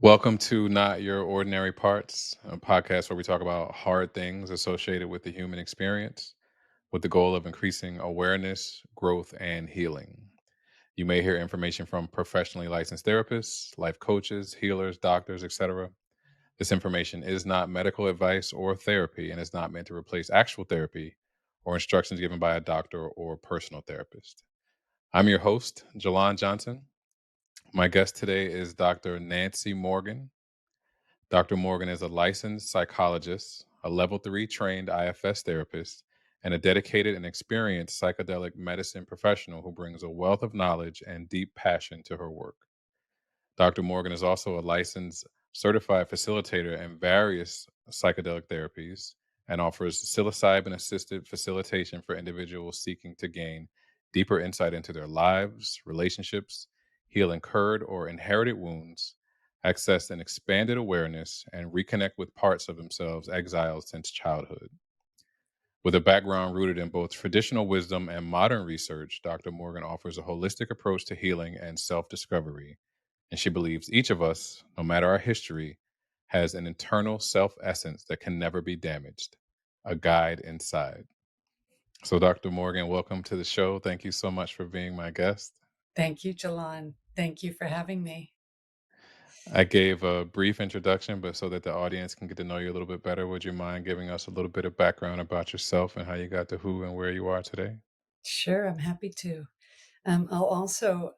Welcome to Not Your Ordinary Parts, a podcast where we talk about hard things associated with the human experience with the goal of increasing awareness, growth, and healing. You may hear information from professionally licensed therapists, life coaches, healers, doctors, etc. This information is not medical advice or therapy and is not meant to replace actual therapy or instructions given by a doctor or personal therapist. I'm your host, Jalon Johnson. My guest today is Dr. Nancy Morgan. Dr. Morgan is a licensed psychologist, a level 3 trained IFS therapist, and a dedicated and experienced psychedelic medicine professional who brings a wealth of knowledge and deep passion to her work. Dr. Morgan is also a licensed certified facilitator in various psychedelic therapies and offers psilocybin assisted facilitation for individuals seeking to gain deeper insight into their lives, relationships, heal incurred or inherited wounds, access an expanded awareness, and reconnect with parts of themselves exiled since childhood. With a background rooted in both traditional wisdom and modern research, Dr. Morgan offers a holistic approach to healing and self discovery, and she believes each of us, no matter our history, has an internal self essence that can never be damaged, a guide inside. So, Dr. Morgan, welcome to the show. Thank you so much for being my guest. Thank you, Jalon. Thank you for having me. I gave a brief introduction, but so that the audience can get to know you a little bit better, would you mind giving us a little bit of background about yourself and how you got to who and where you are today? Sure, I'm happy to. I'll also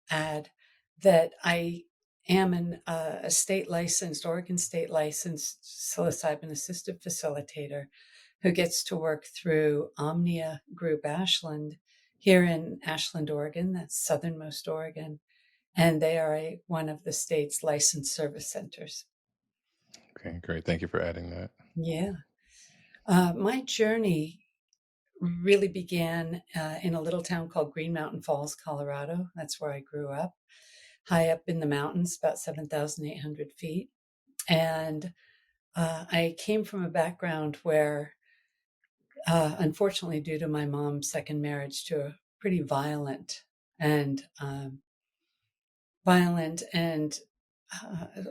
add that I am a state licensed, Oregon state licensed psilocybin assistive facilitator who gets to work through Omnia Group Ashland here in Ashland, Oregon. That's southernmost Oregon. And they are one of the state's licensed service centers. Okay, great. Thank you for adding that. Yeah. My journey really began in a little town called Green Mountain Falls, Colorado. That's where I grew up, high up in the mountains, about 7,800 feet. And I came from a background where, unfortunately, due to my mom's second marriage to a pretty and violent and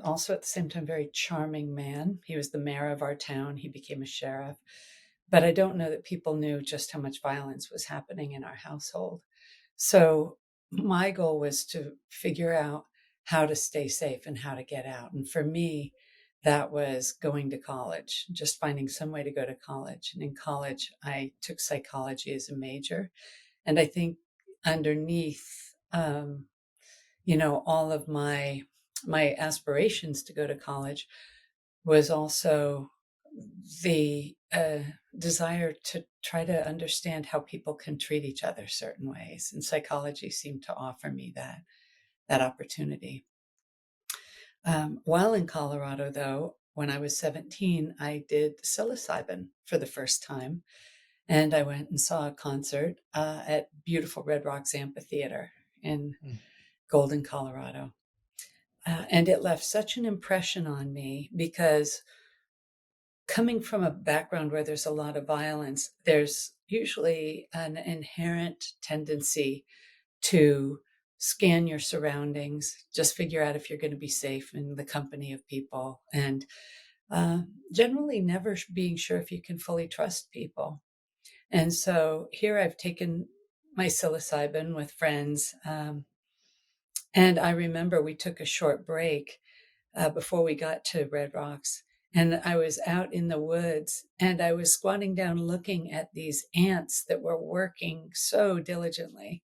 also at the same time very charming man. He was the mayor of our town. He became a sheriff. But I don't know that people knew just how much violence was happening in our household. So my goal was to figure out how to stay safe and how to get out. And for me, that was going to college, just finding some way to go to college. And in college, I took psychology as a major. And I think underneath, all of my aspirations to go to college was also the desire to try to understand how people can treat each other certain ways, and psychology seemed to offer me that opportunity. While in Colorado, though, when I was 17, I did psilocybin for the first time, and I went and saw a concert at beautiful Red Rocks Amphitheater in Mm. Golden, Colorado. And it left such an impression on me because coming from a background where there's a lot of violence, there's usually an inherent tendency to scan your surroundings, just figure out if you're going to be safe in the company of people, and generally never being sure if you can fully trust people. And so here I've taken my psilocybin with friends. And I remember we took a short break before we got to Red Rocks. And I was out in the woods and I was squatting down looking at these ants that were working so diligently.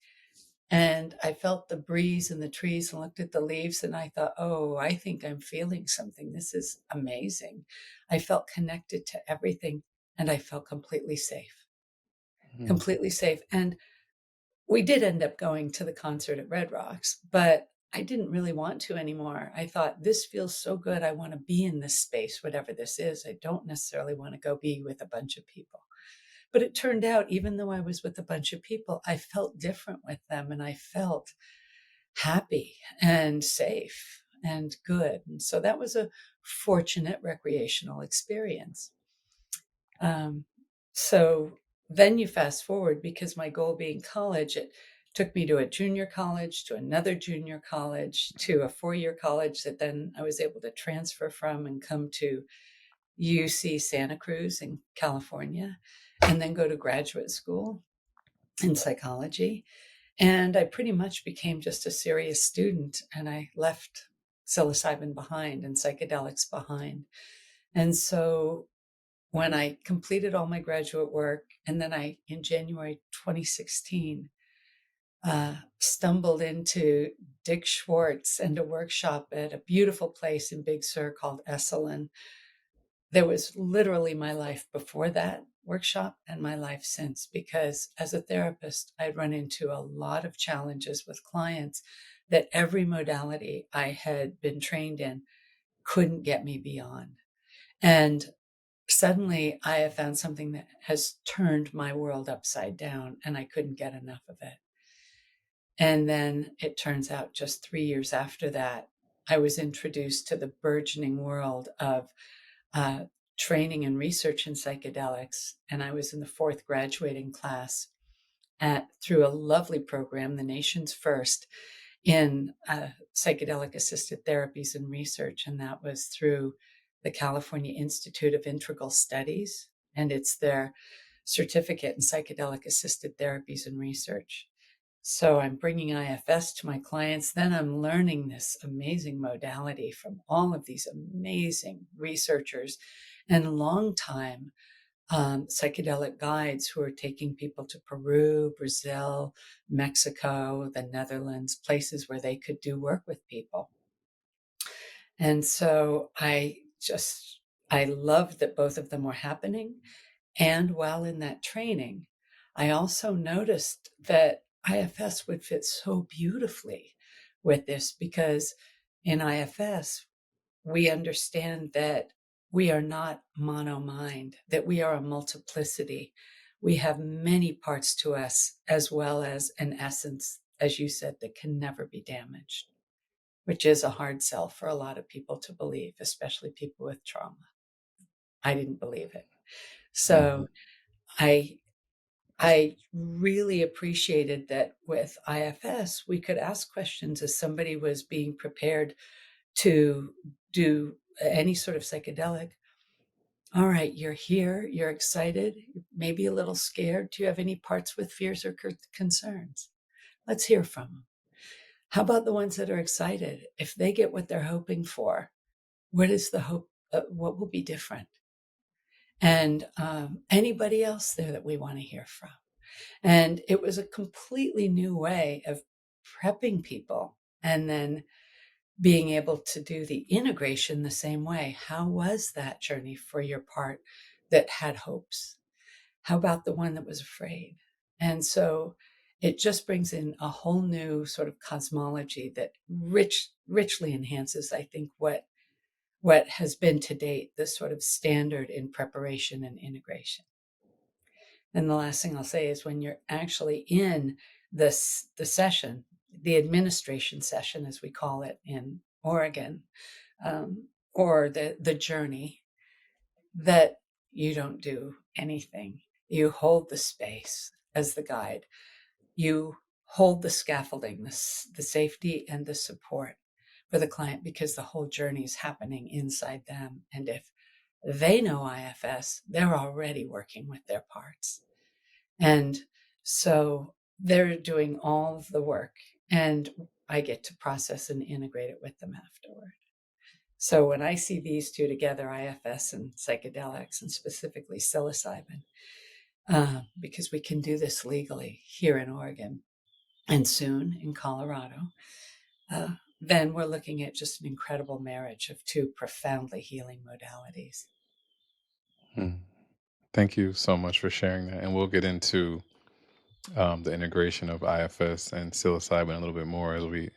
And I felt the breeze in the trees and looked at the leaves and I thought, oh, I think I'm feeling something. This is amazing. I felt connected to everything and I felt completely safe, Mm. completely safe. And we did end up going to the concert at Red Rocks, but I didn't really want to anymore. I thought, this feels so good. I want to be in this space, whatever this is. I don't necessarily want to go be with a bunch of people. But it turned out, even though I was with a bunch of people, I felt different with them and I felt happy and safe and good. And so that was a fortunate recreational experience. Um, so then you fast forward because my goal being college, took me to a junior college, to another junior college, to a 4-year college that then I was able to transfer from and come to UC Santa Cruz in California, and then go to graduate school in psychology. And I pretty much became just a serious student, and I left psilocybin behind and psychedelics behind. And so when I completed all my graduate work, and then in January 2016, stumbled into Dick Schwartz and a workshop at a beautiful place in Big Sur called Esalen. There was literally my life before that workshop and my life since, because as a therapist, I'd run into a lot of challenges with clients that every modality I had been trained in couldn't get me beyond. And suddenly I have found something that has turned my world upside down, and I couldn't get enough of it. And then it turns out just 3 years after that, I was introduced to the burgeoning world of uh, training and research in psychedelics. And I was in the 4th graduating class through a lovely program, the nation's first in psychedelic assisted therapies and research. And that was through the California Institute of Integral Studies. And it's their certificate in psychedelic assisted therapies and research. So I'm bringing IFS to my clients. Then I'm learning this amazing modality from all of these amazing researchers and longtime psychedelic guides who are taking people to Peru, Brazil, Mexico, the Netherlands, places where they could do work with people. And so I loved that both of them were happening. And while in that training, I also noticed that IFS would fit so beautifully with this, because in IFS, we understand that we are not mono mind, that we are a multiplicity. We have many parts to us, as well as an essence, as you said, that can never be damaged, which is a hard sell for a lot of people to believe, especially people with trauma. I didn't believe it. Mhm. So I I really appreciated that with IFS, we could ask questions as somebody was being prepared to do any sort of psychedelic. All right, you're here, you're excited, maybe a little scared. Do you have any parts with fears or concerns? Let's hear from them. How about the ones that are excited? If they get what they're hoping for, what is the hope? What will be different? And anybody else there that we want to hear from? And it was a completely new way of prepping people and then being able to do the integration the same way. How was that journey for your part that had hopes? How about the one that was afraid? And so it just brings in a whole new sort of cosmology that richly enhances, I think, what has been to date the sort of standard in preparation and integration. And the last thing I'll say is when you're actually in the session, the administration session, as we call it in Oregon, or the journey, that you don't do anything. You hold the space as the guide. You hold the scaffolding, the safety and the support for the client, because the whole journey is happening inside them. And if they know IFS, they're already working with their parts. And so they're doing all of the work, and I get to process and integrate it with them afterward. So when I see these two together, IFS and psychedelics, and specifically psilocybin, because we can do this legally here in Oregon and soon in Colorado, then we're looking at just an incredible marriage of two profoundly healing modalities. Mm. Thank you so much for sharing that. And we'll get into the integration of IFS and psilocybin a little bit more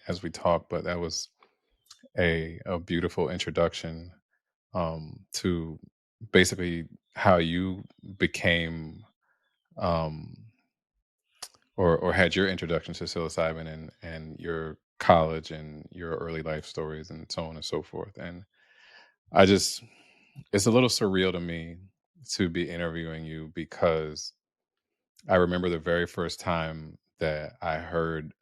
as we talk. But that was a beautiful introduction to basically how you became um, or had your introduction to psilocybin and your college and your early life stories and so on and so forth. And I just it's a little surreal to me to be interviewing you because I remember the very first time that I heard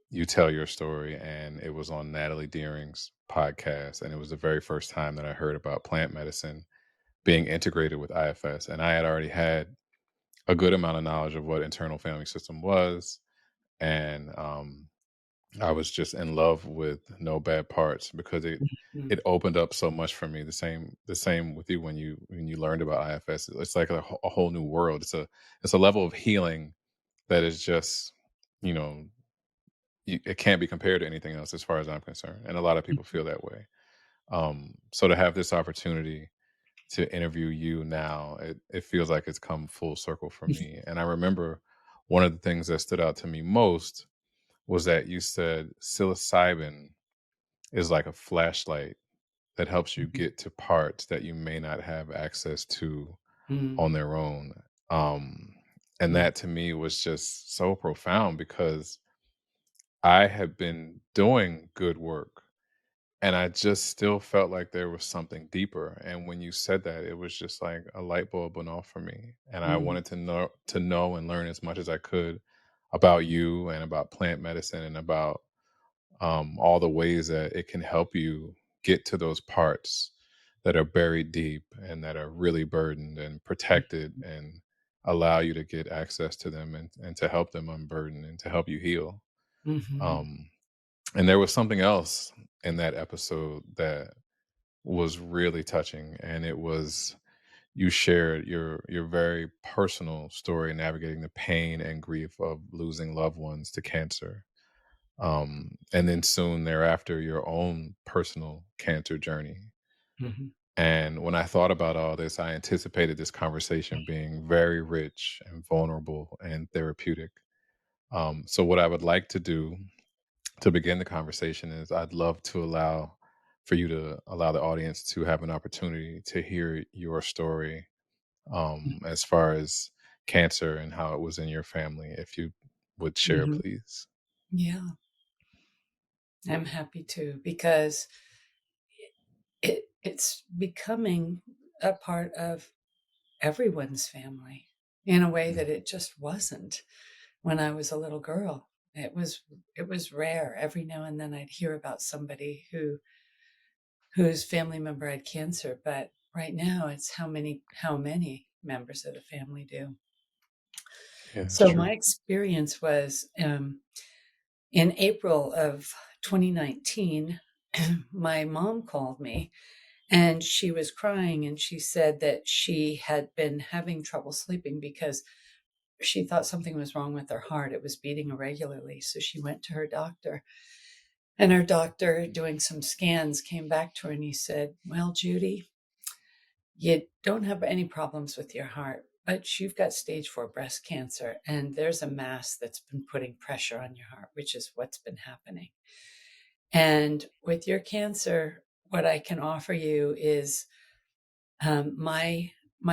you tell your story, and it was on Natalie Deering's podcast, and it was the very first time that I heard about plant medicine being integrated with IFS, and I had already had a good amount of knowledge of what internal family system was, and I was just in love with No Bad Parts because Mhm. it opened up so much for me. The same with you when you learned about IFS. It's like a whole new world. It's a level of healing that is just, you know, it can't be compared to anything else as far as I'm concerned. And a lot of people feel that way. So to have this opportunity to interview you now, it feels like it's come full circle for me. And I remember one of the things that stood out to me most was that you said psilocybin is like a flashlight that helps you Mhm. get to parts that you may not have access to on Mm. their own. Um, and Mm. that to me was just so profound because I had been doing good work and I just still felt like there was something deeper. And when you said that, it was just like a light bulb went off for me. And I Mm. wanted to know and learn as much as I could about you and about plant medicine and about all the ways that it can help you get to those parts that are buried deep and that are really burdened and protected and allow you to get access to them and to help them unburden and to help you heal. Mhm. Um, and there was something else in that episode that was really touching, and it was you shared your very personal story navigating the pain and grief of losing loved ones to cancer, and then soon thereafter your own personal cancer journey. Mhm. And when I thought about all this, I anticipated this conversation being very rich and vulnerable and therapeutic. So what I would like to do to begin the conversation is I'd love to allow for you to allow the audience to have an opportunity to hear your story, as far as cancer and how it was in your family. If you would share, Mhm. please. Yeah, I'm happy to because it's becoming a part of everyone's family in a way Mm. that it just wasn't when I was a little girl. It was rare. Every now and then I'd hear about somebody whose family member had cancer, but right now it's how many members of the family do. Yeah, it's So true. my experience was in April of 2019. My mom called me and she was crying and she said that she had been having trouble sleeping because she thought something was wrong with her heart. It was beating irregularly. So she went to her doctor, and her doctor, doing some scans, came back to her and he said, "Well, Judy, you don't have any problems with your heart, but you've got stage 4 breast cancer, and there's a mass that's been putting pressure on your heart, which is what's been happening. And with your cancer, what I can offer you is my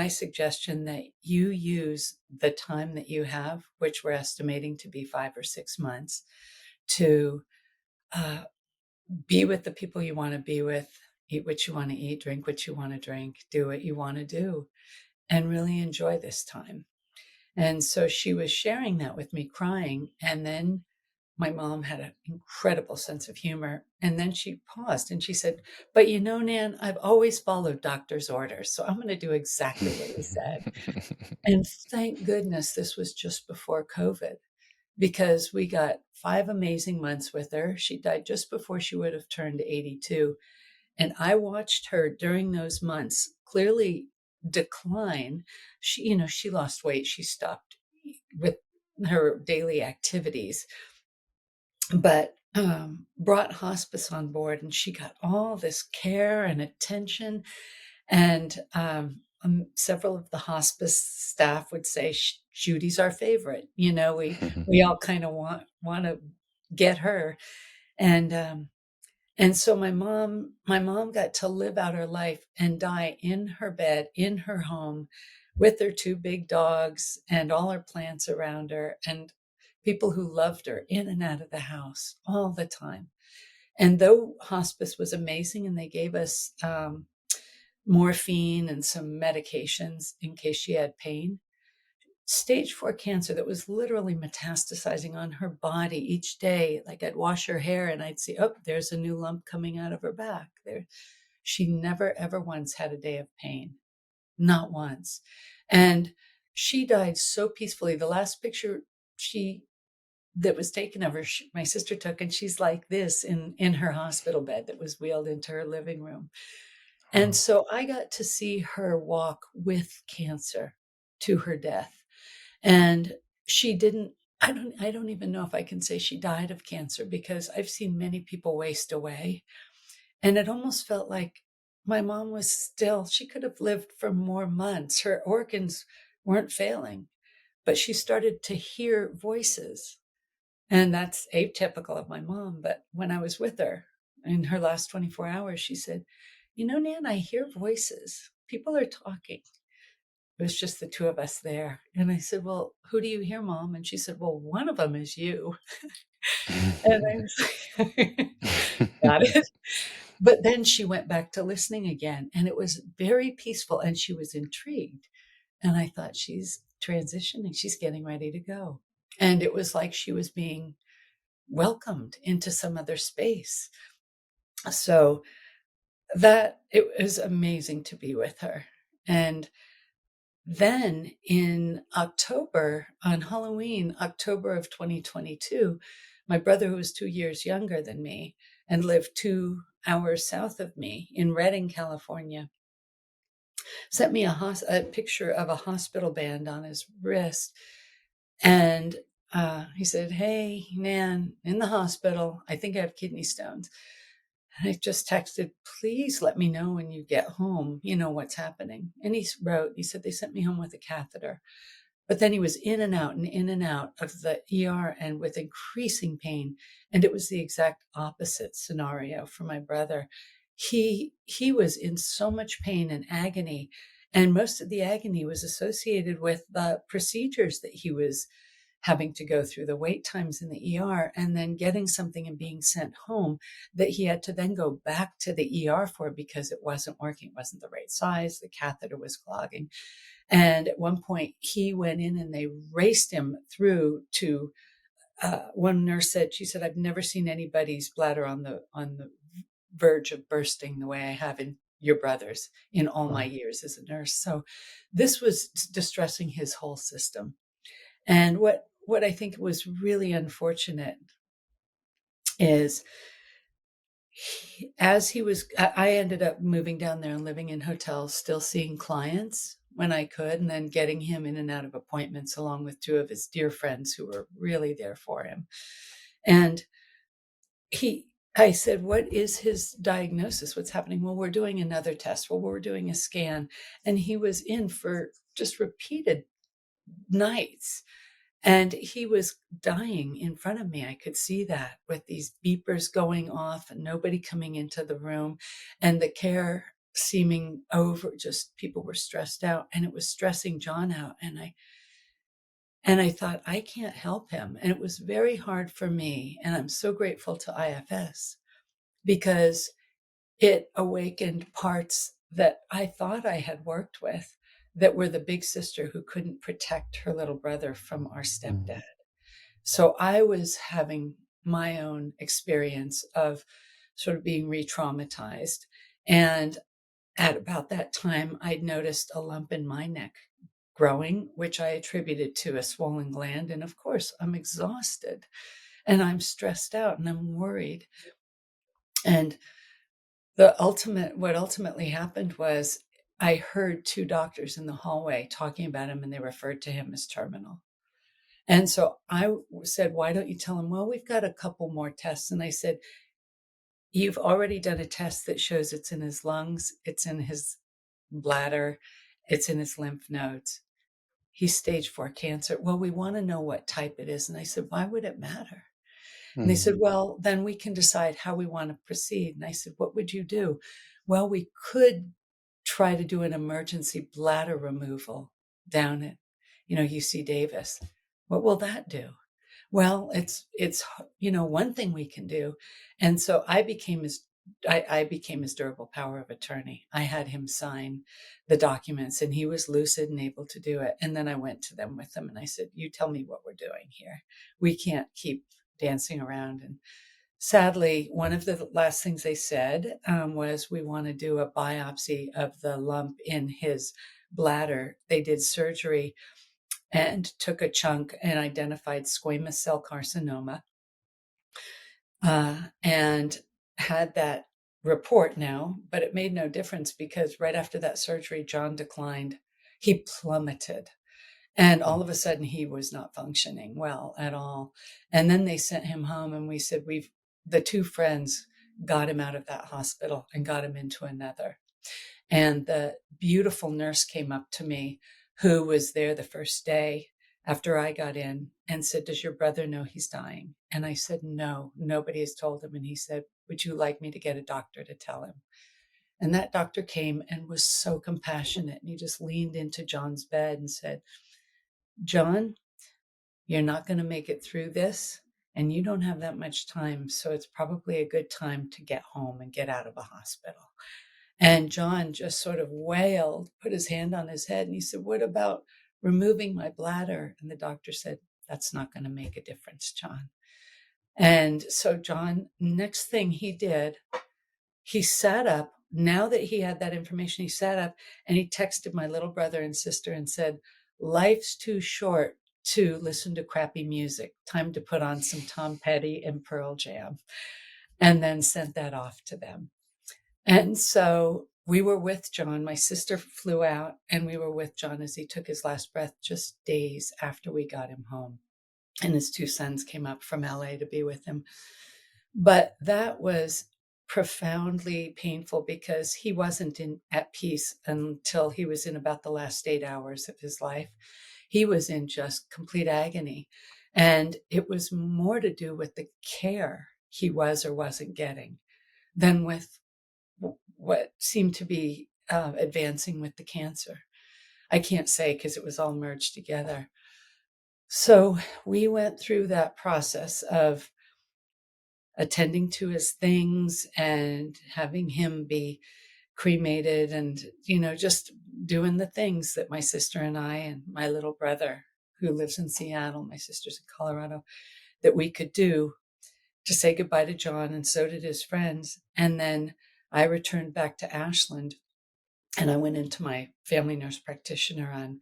suggestion that you use the time that you have, which we're estimating to be 5 or 6 months, to uh, be with the people you want to be with, eat what you want to eat, drink what you want to drink, do what you want to do, and really enjoy this time." And so she was sharing that with me, crying. And then my mom had an incredible sense of humor. And then she paused and she said, "But you know, Nan, I've always followed doctor's orders. So I'm going to do exactly what he said." And thank goodness this was just before COVID because we got 5 amazing months with her. She died just before she would have turned 82. And I watched her during those months clearly decline. She lost weight. She stopped with her daily activities, but brought hospice on board, and she got all this care and attention. And several of the hospice staff would say, "Judy's our favorite." We all kind of want to get her. And and so my mom got to live out her life and die in her bed, in her home, with her two big dogs and all her plants around her and people who loved her in and out of the house all the time. And though hospice was amazing and they gave us morphine and some medications in case she had pain, stage 4 cancer that was literally metastasizing on her body each day. Like I'd wash her hair and I'd see, oh, there's a new lump coming out of her back. There, she never ever once had a day of pain, not once. And she died so peacefully. The last picture she that was taken of her, my sister took, and she's like this in her hospital bed that was wheeled into her living room. And Oh. so I got to see her walk with cancer to her death. And she didn't, I don't even know if I can say she died of cancer, because I've seen many people waste away. And it almost felt like my mom was still, she could have lived for more months. Her organs weren't failing, but she started to hear voices. And that's atypical of my mom. But when I was with her in her last 24 hours, she said, you know, Nan, I hear voices. People are talking. It was just the two of us there. And I said, well, who do you hear, Mom? And she said, well, one of them is you. And I was like, got it. But then she went back to listening again, and it was very peaceful, and she was intrigued. And I thought, she's transitioning, she's getting ready to go. And it was like she was being welcomed into some other space. So that it was amazing to be with her. And then in October, on Halloween, October of 2022, my brother, who was 2 years younger than me and lived 2 hours south of me in Redding, California, sent me a picture of a hospital band on his wrist. And he said, hey, Nan, in the hospital, I think I have kidney stones. And I just texted, please let me know when you get home, you know, what's happening. And he wrote, he said, they sent me home with a catheter. But then he was in and out and in and out of the ER and with increasing pain. And it was the exact opposite scenario for my brother. He was in so much pain and agony. And most of the agony was associated with the procedures that he was having to go through, the wait times in the ER, and then getting something and being sent home that he had to then go back to the ER for because it wasn't working. It wasn't the right size. The catheter was clogging. And at one point he went in and they raced him through to, one nurse said, she said, I've never seen anybody's bladder on the verge of bursting the way I have in your brother's in all my Wow. years as a nurse. So this was distressing his whole system. And what I think was really unfortunate is as he was, I ended up moving down there and living in hotels, still seeing clients when I could, and then getting him in and out of appointments along with two of his dear friends who were really there for him. And I said, what is his diagnosis? What's happening? Well, we're doing another test. Well, we're doing a scan. And he was in for just repeated nights. And he was dying in front of me. I could see that with these beepers going off and nobody coming into the room and the care seeming over. Just people were stressed out, and it was stressing John out. And I thought, I can't help him. And it was very hard for me. And I'm so grateful to IFS because it awakened parts that I thought I had worked with that were the big sister who couldn't protect her little brother from our Mhm. stepdad. So I was having my own experience of sort of being re-traumatized. And at about that time, I'd noticed a lump in my neck growing, which I attributed to a swollen gland. And of course, I'm exhausted and I'm stressed out and I'm worried. And what ultimately happened was I heard two doctors in the hallway talking about him, and they referred to him as terminal. And so I said, why don't you tell him, well, we've got a couple more tests. And I said, you've already done a test that shows it's in his lungs, it's in his bladder, it's in his lymph nodes. He's stage 4 cancer. Well, we want to know what type it is. And I said, why would it matter? And they said, Mhm. well, then we can decide how we want to proceed. And I said, what would you do? Well, we could try to do an emergency bladder removal down at, UC Davis. What will that do? Well, it's one thing we can do. And so I became his I became his durable power of attorney. I had him sign the documents, and he was lucid and able to do it. And then I went to them with them and I said, you tell me what we're doing here. We can't keep dancing around. And sadly, one of the last things they said was, we want to do a biopsy of the lump in his bladder. They did surgery and took a chunk and identified squamous cell carcinoma, and had that report now, but it made no difference because right after that surgery, John declined. He plummeted. And all of a sudden, he was not functioning well at all. And then they sent him home, and we said, the two friends got him out of that hospital and got him into another. And the beautiful nurse came up to me, who was there the first day after I got in, and said, does your brother know he's dying? And I said, no, nobody has told him. And he said, would you like me to get a doctor to tell him? And that doctor came and was so compassionate. And he just leaned into John's bed and said, John, you're not going to make it through this, and you don't have that much time. So it's probably a good time to get home and get out of the hospital. And John just sort of wailed, put his hand on his head, and he said, what about removing my bladder? And the doctor said, that's not going to make a difference, John. And so John, next thing he did, he sat up. Now that he had that information, he sat up and he texted my little brother and sister and said, life's too short to listen to crappy music. Time to put on some Tom Petty and Pearl Jam. And then sent that off to them. And so we were with John. My sister flew out, and we were with John as he took his last breath just days after we got him home. And his two sons came up from LA to be with him. But that was profoundly painful because he wasn't at peace until he was in about the last 8 hours of his life. He was in just complete agony. And it was more to do with the care he was or wasn't getting than with what seemed to be advancing with the cancer. I can't say because it was all merged together. So we went through that process of attending to his things and having him be cremated and, just doing the things that my sister and I and my little brother, who lives in Seattle, my sister's in Colorado, that we could do to say goodbye to John, and so did his friends. And then I returned back to Ashland, and I went into my family nurse practitioner on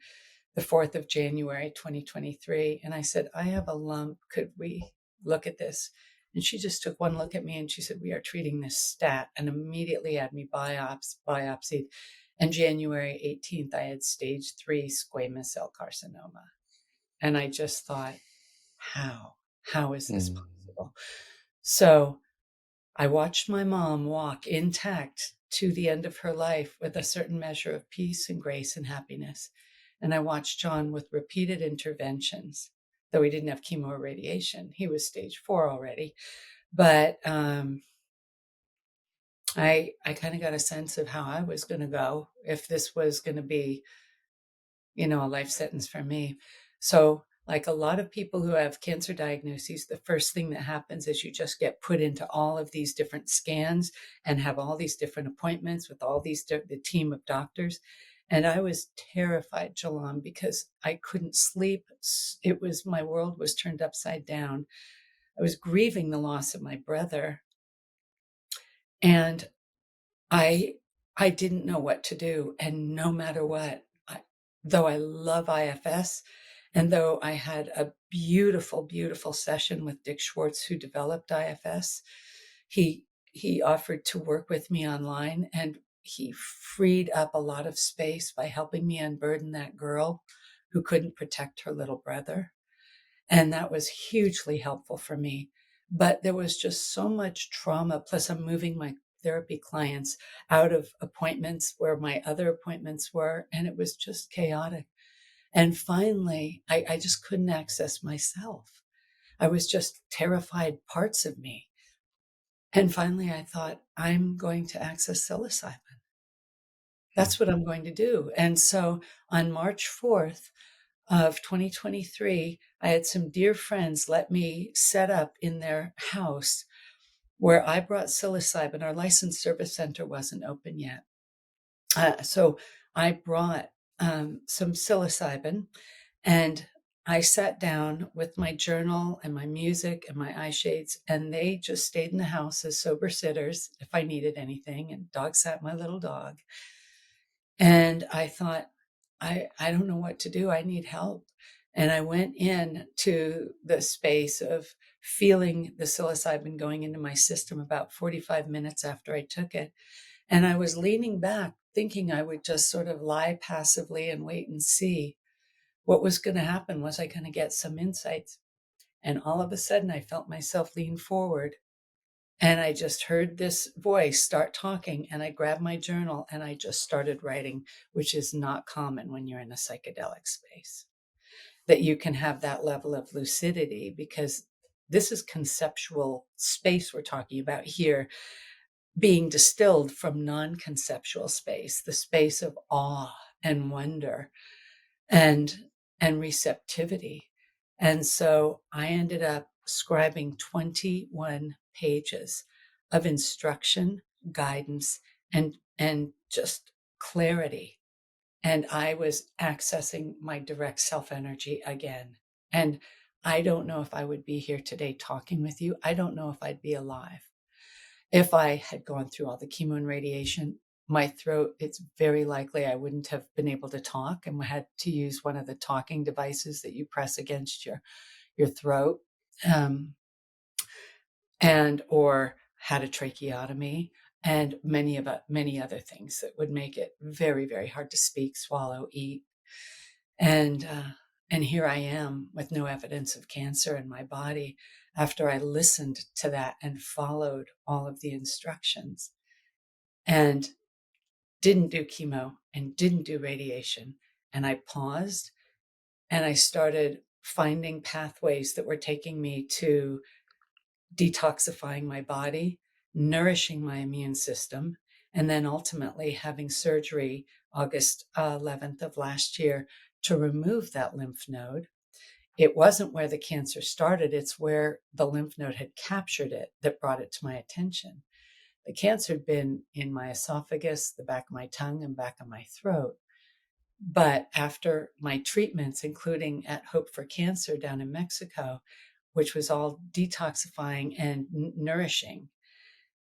the 4th of January, 2023. And I said, I have a lump. Could we look at this? And she just took one look at me and she said, we are treating this stat, and immediately had me biopsied. And January 18th, I had stage 3 squamous cell carcinoma. And I just thought, how is this possible? So I watched my mom walk intact to the end of her life with a certain measure of peace and grace and happiness. And I watched John with repeated interventions, though he didn't have chemo or radiation. He was stage 4 already. But I kind of got a sense of how I was going to go if this was going to be, a life sentence for me. So like a lot of people who have cancer diagnoses, the first thing that happens is you just get put into all of these different scans and have all these different appointments with all these the team of doctors. And I was terrified, Jalon, because I couldn't sleep. My world was turned upside down. I was grieving the loss of my brother. And I didn't know what to do. And no matter what, though I love IFS, and though I had a beautiful, beautiful session with Dick Schwartz, who developed IFS, he offered to work with me online, and he freed up a lot of space by helping me unburden that girl who couldn't protect her little brother. And that was hugely helpful for me. But there was just so much trauma. Plus, I'm moving my therapy clients out of appointments where my other appointments were, and it was just chaotic. And finally, I just couldn't access myself. I was just terrified parts of me. And finally, I thought, I'm going to access psilocybin. That's what I'm going to do. And so on March 4th of 2023, I had some dear friends let me set up in their house where I brought psilocybin. Our licensed service center wasn't open yet. So I brought some psilocybin, and I sat down with my journal and my music and my eye shades, and they just stayed in the house as sober sitters if I needed anything. And dog sat my little dog. And I thought, I don't know what to do. I need help. And I went in to the space of feeling the psilocybin going into my system about 45 minutes after I took it. And I was leaning back, thinking I would just sort of lie passively and wait and see what was going to happen. Was I going to get some insights? And all of a sudden, I felt myself lean forward. And I just heard this voice start talking, and I grabbed my journal and I just started writing, which is not common when you're in a psychedelic space, that you can have that level of lucidity, because this is conceptual space we're talking about here, being distilled from non-conceptual space, the space of awe and wonder and receptivity. And so I ended up scribing 21 pages of instruction, guidance, and just clarity. And I was accessing my direct self energy again. And I don't know if I would be here today talking with you. I don't know if I'd be alive. If I had gone through all the chemo and radiation, my throat, it's very likely I wouldn't have been able to talk and had to use one of the talking devices that you press against your throat, um, and or had a tracheotomy, and many other things that would make it very, very hard to speak, swallow, eat. And here I am with no evidence of cancer in my body after I listened to that and followed all of the instructions and didn't do chemo and didn't do radiation. And I paused and I started finding pathways that were taking me to detoxifying my body, nourishing my immune system, and then ultimately having surgery August 11th of last year to remove that lymph node. It wasn't where the cancer started, it's where the lymph node had captured it that brought it to my attention. The cancer had been in my esophagus, the back of my tongue, and back of my throat. But after my treatments, including at Hope for Cancer down in Mexico, which was all detoxifying and nourishing,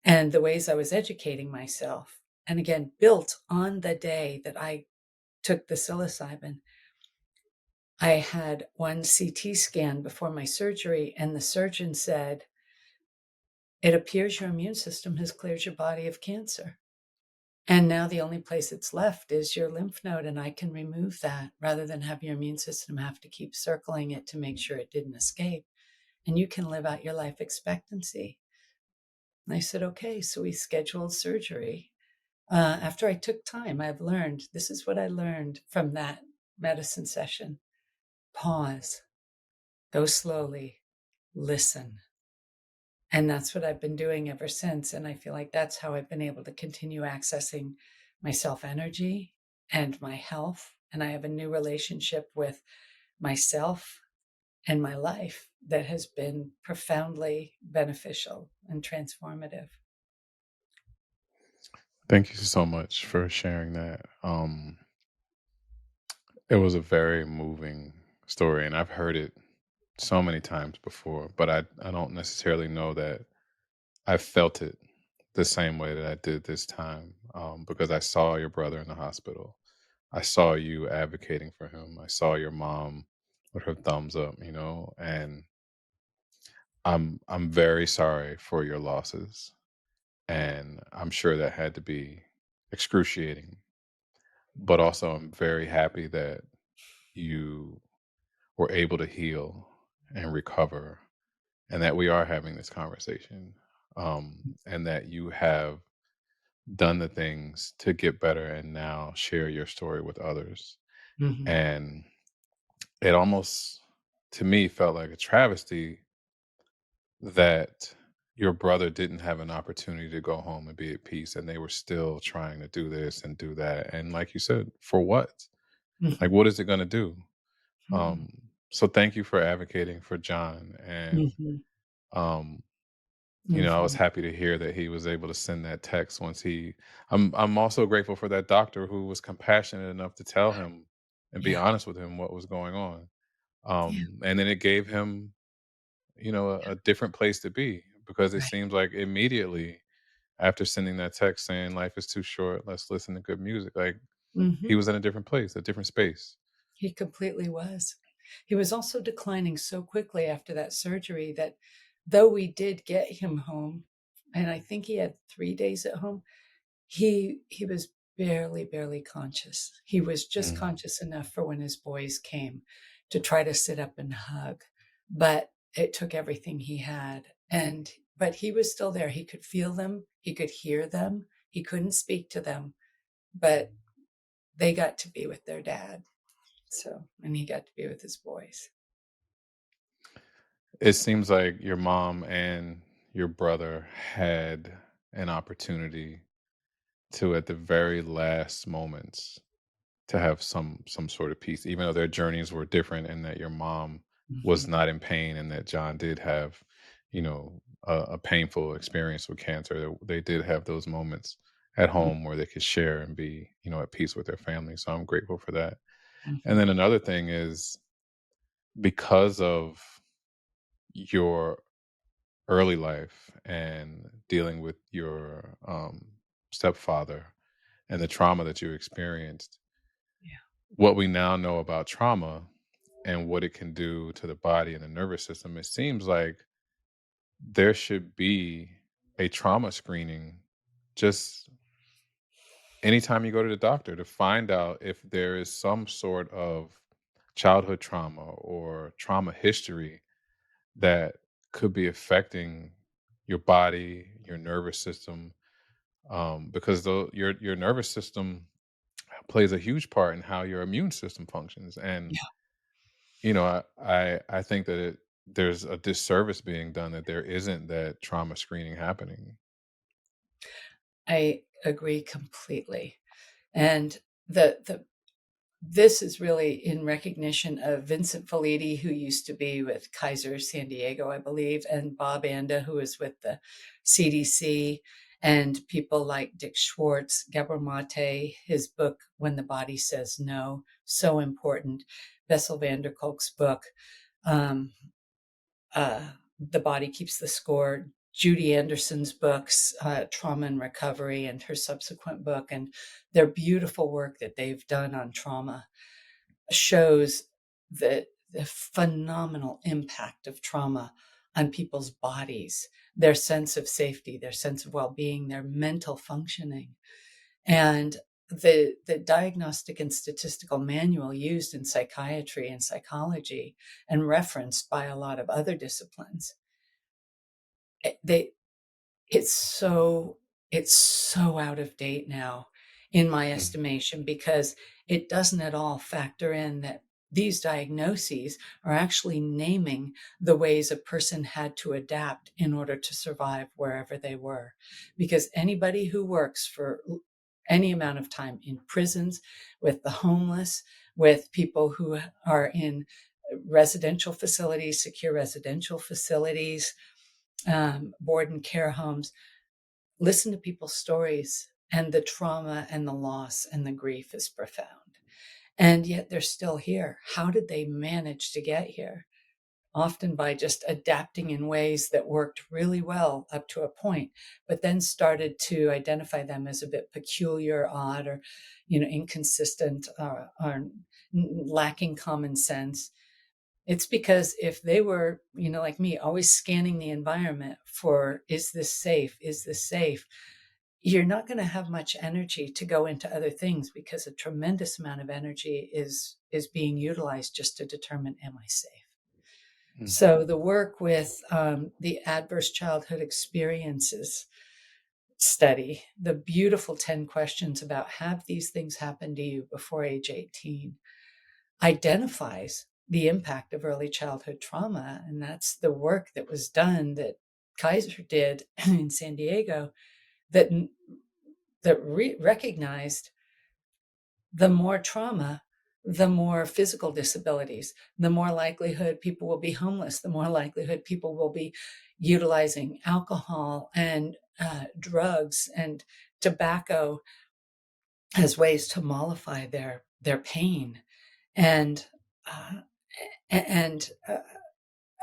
and the ways I was educating myself, and again, built on the day that I took the psilocybin, I had one CT scan before my surgery, and the surgeon said, "It appears your immune system has cleared your body of cancer. And now the only place it's left is your lymph node, and I can remove that rather than have your immune system have to keep circling it to make sure it didn't escape. And you can live out your life expectancy." And I said, okay. So we scheduled surgery. After I took time, I've learned, this is what I learned from that medicine session: pause, go slowly, listen. And that's what I've been doing ever since. And I feel like that's how I've been able to continue accessing my self energy and my health. And I have a new relationship with myself and my life that has been profoundly beneficial and transformative. Thank you so much for sharing that. It was a very moving story, and I've heard it so many times before, but I don't necessarily know that I felt it the same way that I did this time, because I saw your brother in the hospital. I saw you advocating for him. I saw your mom with her thumbs up, and I'm very sorry for your losses, and I'm sure that had to be excruciating. But also, I'm very happy that you were able to heal and recover, and that we are having this conversation, and that you have done the things to get better and now share your story with others. Mhm. And it almost, to me, felt like a travesty that your brother didn't have an opportunity to go home and be at peace, and they were still trying to do this and do that. And like you said, for what? Like, Mhm. what is it going to do? Mhm. So thank you for advocating for John, and Mhm. um I was Mhm. happy to hear that he was able to send that text once he I'm also grateful for that doctor who was compassionate enough to tell him and be Yeah. honest with him what was going on. Yeah. And then it gave him, a different place to be because it Right. seems like immediately after sending that text saying life is too short, let's listen to good music. Like he Mhm. was in a different place, a different space. He completely was. He was also declining so quickly after that surgery that though we did get him home, and I think he had 3 days at home, he was barely conscious. He was just Mm. conscious enough for when his boys came to try to sit up and hug, but it took everything he had, but he was still there. He could feel them, he could hear them, he couldn't speak to them, but they got to be with their dad. So, and he got to be with his boys. It seems like your mom and your brother had an opportunity to, at the very last moments, to have some sort of peace, even though their journeys were different and that your mom was Mhm. not in pain and that John did have, a painful experience with cancer. They did have those moments at Mm, home where they could share and be, at peace with their family. So I'm grateful for that. And mhm. then another thing is because of your early life and dealing with your stepfather and the trauma that you experienced, Yeah. what we now know about trauma and what it can do to the body and the nervous system, it seems like there should be a trauma screening just anytime you go to the doctor to find out if there is some sort of childhood trauma or trauma history that could be affecting your body, your nervous system, because your nervous system plays a huge part in how your immune system functions. And Yeah. I think that there's a disservice being done that there isn't that trauma screening happening. I agree completely. And the this is really in recognition of Vincent Felitti, who used to be with Kaiser San Diego, I believe, and Bob Anda, who is with the CDC, and people like Dick Schwartz, Gabor Mate, his book, When the Body Says No, so important. Bessel van der Kolk's book, um, The Body Keeps the Score, Judy Anderson's books, Trauma and Recovery, and her subsequent book, and their beautiful work that they've done on trauma shows the phenomenal impact of trauma on people's bodies, their sense of safety, their sense of well-being, their mental functioning. And the diagnostic and statistical manual used in psychiatry and psychology and referenced by a lot of other disciplines, they it's so it's so out of date now, in my Mm, estimation, because it doesn't at all factor in that these diagnoses are actually naming the ways a person had to adapt in order to survive wherever they were. Because anybody who works for any amount of time in prisons, with the homeless, with people who are in residential facilities, secure residential facilities, board and care homes, listen to people's stories, and the trauma and the loss and the grief is profound. And yet they're still here. How did they manage to get here? Often by just adapting in ways that worked really well up to a point, but then started to identify them as a bit peculiar, odd, or inconsistent, or lacking common sense. It's because if they were, like me, always scanning the environment for, is this safe? Is this safe? You're not going to have much energy to go into other things because a tremendous amount of energy is being utilized just to determine, am I safe? mm. So the work with the adverse childhood experiences study, the beautiful 10 questions about have these things happened to you before age 18, identifies the impact of early childhood trauma. And that's the work that was done, that Kaiser did in San Diego, that recognized the more trauma, the more physical disabilities, the more likelihood people will be homeless, the more likelihood people will be utilizing alcohol and drugs and tobacco as ways to mollify their pain. And uh, and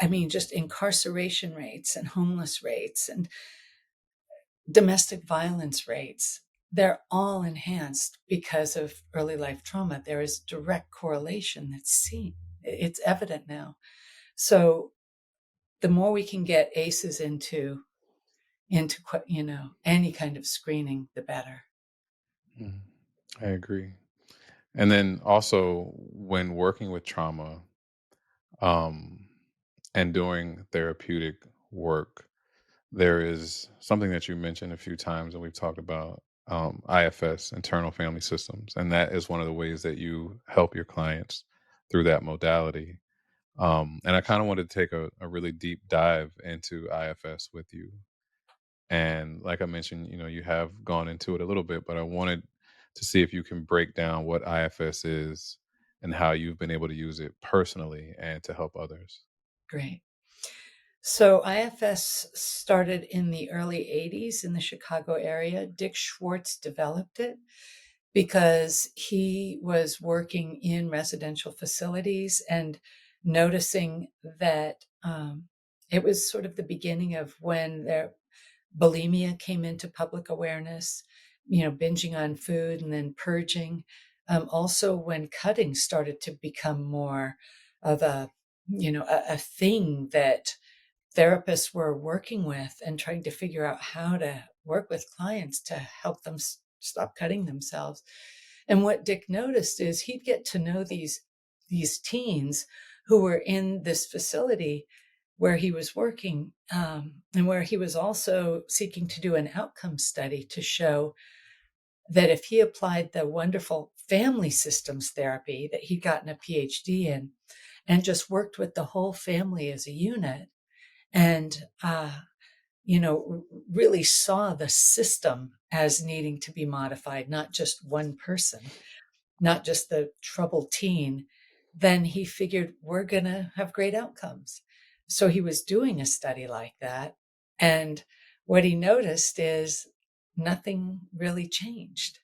I mean, just incarceration rates and homeless rates and domestic violence rates, they're all enhanced because of early life trauma. There is direct correlation that's seen. It's evident now. So the more we can get ACEs into any kind of screening, the better. Mm, I agree. And then also when working with trauma, um, and doing therapeutic work, there is something that you mentioned a few times, and we've talked about IFS, internal family systems, and that is one of the ways that you help your clients through that modality. And I kind of wanted to take a really deep dive into IFS with you. And like I mentioned, you have gone into it a little bit, but I wanted to see if you can break down what IFS is and how you've been able to use it personally and to help others. Great. So IFS started in the early 80s in the Chicago area. Dick Schwartz developed it because he was working in residential facilities and noticing that it was sort of the beginning of when their bulimia came into public awareness, binging on food and then purging. Also, when cutting started to become more of a thing that therapists were working with and trying to figure out how to work with clients to help them stop cutting themselves. And what Dick noticed is he'd get to know these teens who were in this facility where he was working, and where he was also seeking to do an outcome study to show that if he applied the wonderful family systems therapy that he'd gotten a PhD in and just worked with the whole family as a unit, and really saw the system as needing to be modified, not just one person, not just the troubled teen, then he figured we're going to have great outcomes. So he was doing a study like that. And what he noticed is nothing really changed.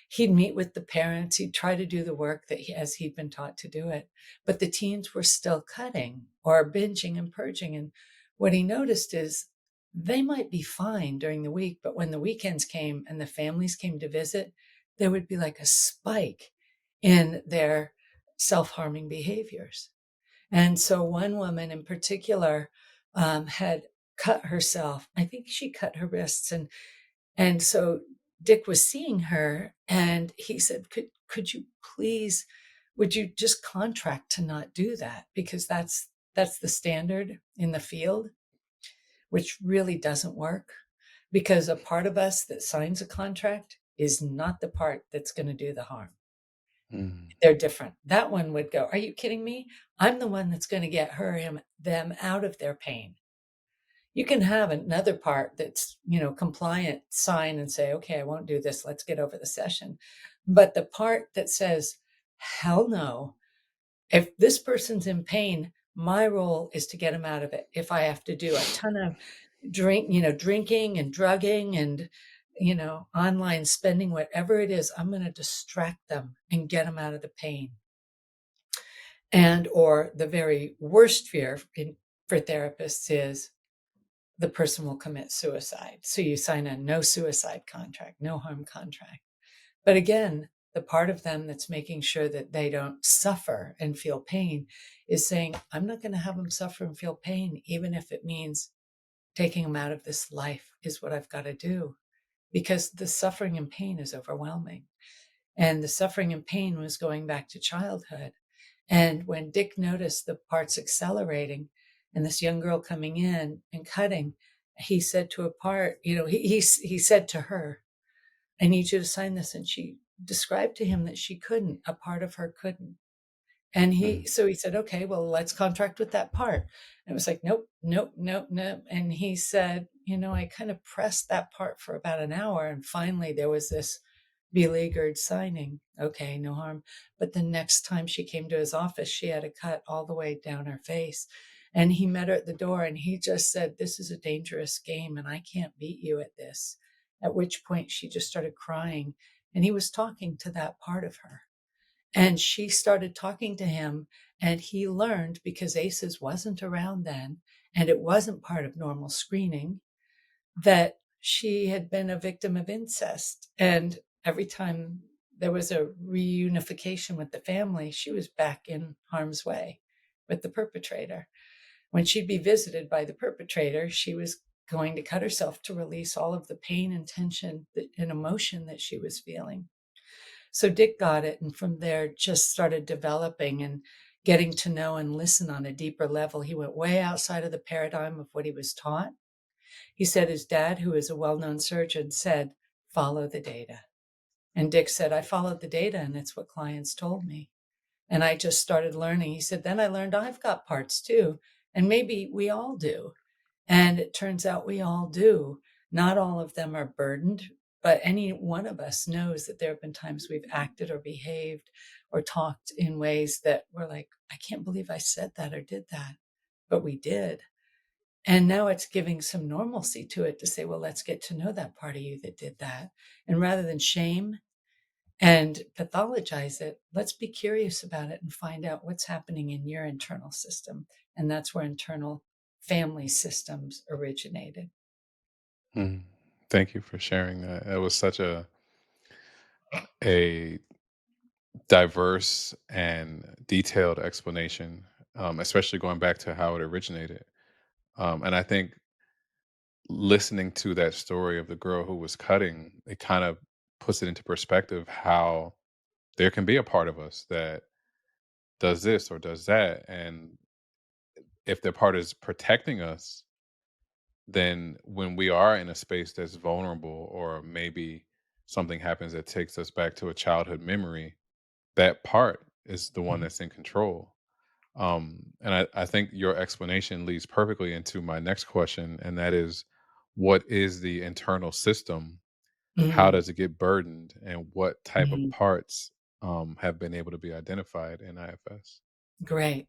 He'd meet with the parents, he'd try to do the work as he'd been taught to do it, but the teens were still cutting or binging and purging. And what he noticed is they might be fine during the week, but when the weekends came and the families came to visit, there would be like a spike in their self-harming behaviors. And so one woman in particular had cut herself. I think she cut her wrists, and so Dick was seeing her, and he said, "Could you please, would you just contract to not do that, because that's the standard in the field, which really doesn't work, because a part of us that signs a contract is not the part that's going to do the harm." Mm, They're different. That one would go, "Are you kidding me? I'm the one that's going to get them out of their pain." You can have another part that's, compliant, sign and say, "Okay, I won't do this. Let's get over the session." But the part that says, "Hell no. If this person's in pain, my role is to get them out of it. If I have to do a ton of drinking and drugging and, online spending, whatever it is, I'm going to distract them and get them out of the pain." And or the very worst fear for therapists is the person will commit suicide. So you sign a no suicide contract, no harm contract. But again, the part of them that's making sure that they don't suffer and feel pain is saying, "I'm not going to have them suffer and feel pain, even if it means taking them out of this life is what I've got to do." Because the suffering and pain is overwhelming. And the suffering and pain was going back to childhood. And when Dick noticed the parts accelerating and this young girl coming in and cutting, he said to a part, he said to her, "I need you to sign this." And she described to him that she couldn't, a part of her couldn't. And mm, so he said, "Okay, well, let's contract with that part." And it was like, "Nope, nope, nope, nope." And he said, "I kind of pressed that part for about an hour. And finally there was this beleaguered signing. Okay, no harm. But the next time she came to his office, she had a cut all the way down her face. And he met her at the door and he just said, "This is a dangerous game and I can't beat you at this." At which point she just started crying. And he was talking to that part of her. And she started talking to him, and he learned, because ACEs wasn't around then, and it wasn't part of normal screening, that she had been a victim of incest. And every time there was a reunification with the family, she was back in harm's way with the perpetrator. When she'd be visited by the perpetrator, she was going to cut herself to release all of the pain and tension and emotion that she was feeling. So Dick got it, and from there just started developing and getting to know and listen on a deeper level. He went way outside of the paradigm of what he was taught. He said his dad, who is a well-known surgeon, said, "Follow the data." And Dick said, "I followed the data, and it's what clients told me." And I just started learning. He said, "Then I learned I've got parts too, and maybe we all do." And it turns out we all do. Not all of them are burdened, but any one of us knows that there have been times we've acted or behaved or talked in ways that we're like, "I can't believe I said that or did that," but we did. And now it's giving some normalcy to it to say, well, let's get to know that part of you that did that. And rather than shame and pathologize it, let's be curious about it and find out what's happening in your internal system. And that's where internal family systems originated. Mm. Thank you for sharing that. It was such a diverse and detailed explanation, especially going back to how it originated. And I think listening to that story of the girl who was cutting, it kind of puts it into perspective how there can be a part of us that does this or does that. And if the part is protecting us, then when we are in a space that's vulnerable, or maybe something happens that takes us back to a childhood memory, that part is the one Mhm. that's in control. And I think your explanation leads perfectly into my next question, and that is, what is the internal system? How Mhm. does it get burdened? And what type of Mhm. parts have been able to be identified in IFS? Great.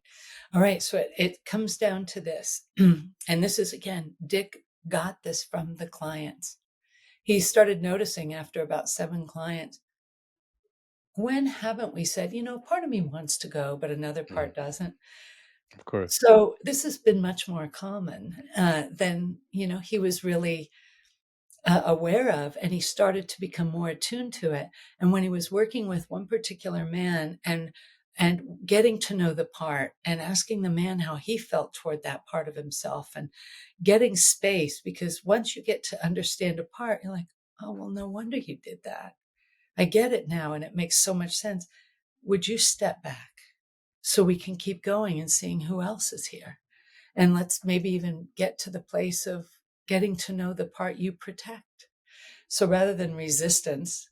All right. So it comes down to this. And this is, again, Dick got this from the clients. He started noticing after about 7 clients, when haven't we said, part of me wants to go, but another Mm, part doesn't? of course. So this has been much more common than, he was really aware of, and he started to become more attuned to it. And when he was working with one particular man and getting to know the part and asking the man how he felt toward that part of himself and getting space, because once you get to understand a part, you're like, oh, well, no wonder you did that. I get it now, and it makes so much sense. Would you step back so we can keep going and seeing who else is here? And let's maybe even get to the place of getting to know the part you protect. So rather than resistance,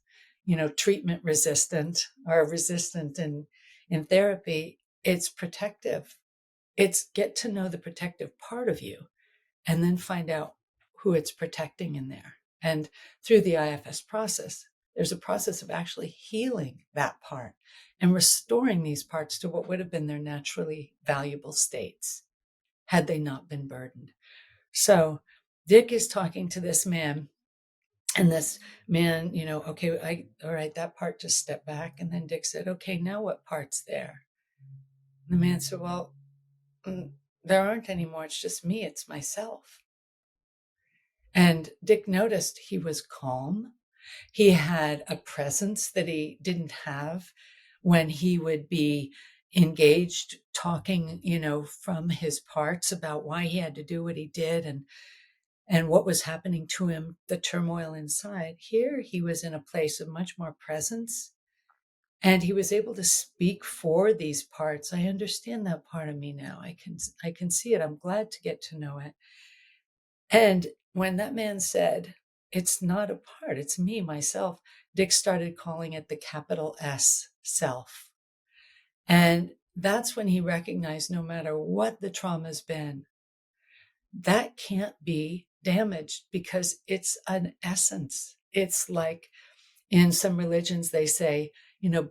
treatment resistant or resistant in therapy, it's protective. It's get to know the protective part of you and then find out who it's protecting in there. And through the IFS process, there's a process of actually healing that part and restoring these parts to what would have been their naturally valuable states had they not been burdened. So Dick is talking to this man, and this man, okay, all right, that part just stepped back. And then Dick said, okay, now what part's there? The man said, well, there aren't anymore. It's just me. It's myself. And Dick noticed he was calm. He had a presence that he didn't have when he would be engaged talking, from his parts about why he had to do what he did and what was happening to him, the turmoil inside. Here he was in a place of much more presence, and he was able to speak for these parts. I understand that part of me now. I can see it. I'm glad to get to know it. And when that man said, it's not a part, it's me, myself, Dick started calling it the capital S, self. And that's when he recognized no matter what the trauma's been, that can't be damaged because it's an essence. It's like In some religions, they say,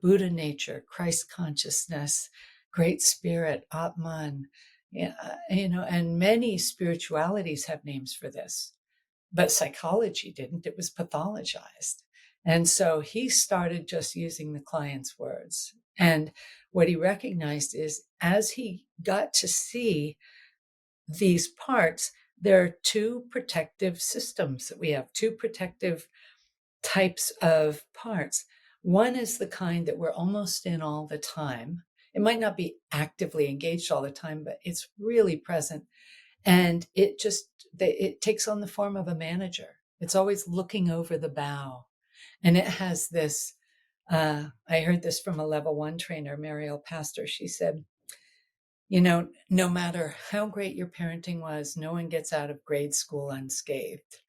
Buddha nature, Christ consciousness, great spirit, Atman, and many spiritualities have names for this. But psychology didn't, it was pathologized. And so he started just using the client's words. And what he recognized is as he got to see these parts, there are two protective systems that we have, two protective types of parts. One is the kind that we're almost in all the time. It might not be actively engaged all the time, but it's really present. And it takes on the form of a manager. It's always looking over the bow. And it has this, I heard this from a level 1 trainer, Mariel Pastor. She said, no matter how great your parenting was, no one gets out of grade school unscathed.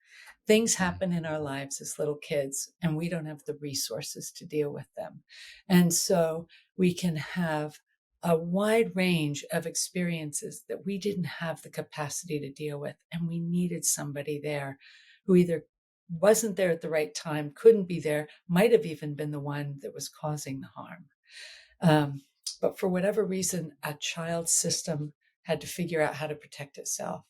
Things happen in our lives as little kids, and we don't have the resources to deal with them. And so we can have a wide range of experiences that we didn't have the capacity to deal with. And we needed somebody there who either wasn't there at the right time, couldn't be there, might have even been the one that was causing the harm. But for whatever reason, a child's system had to figure out how to protect itself.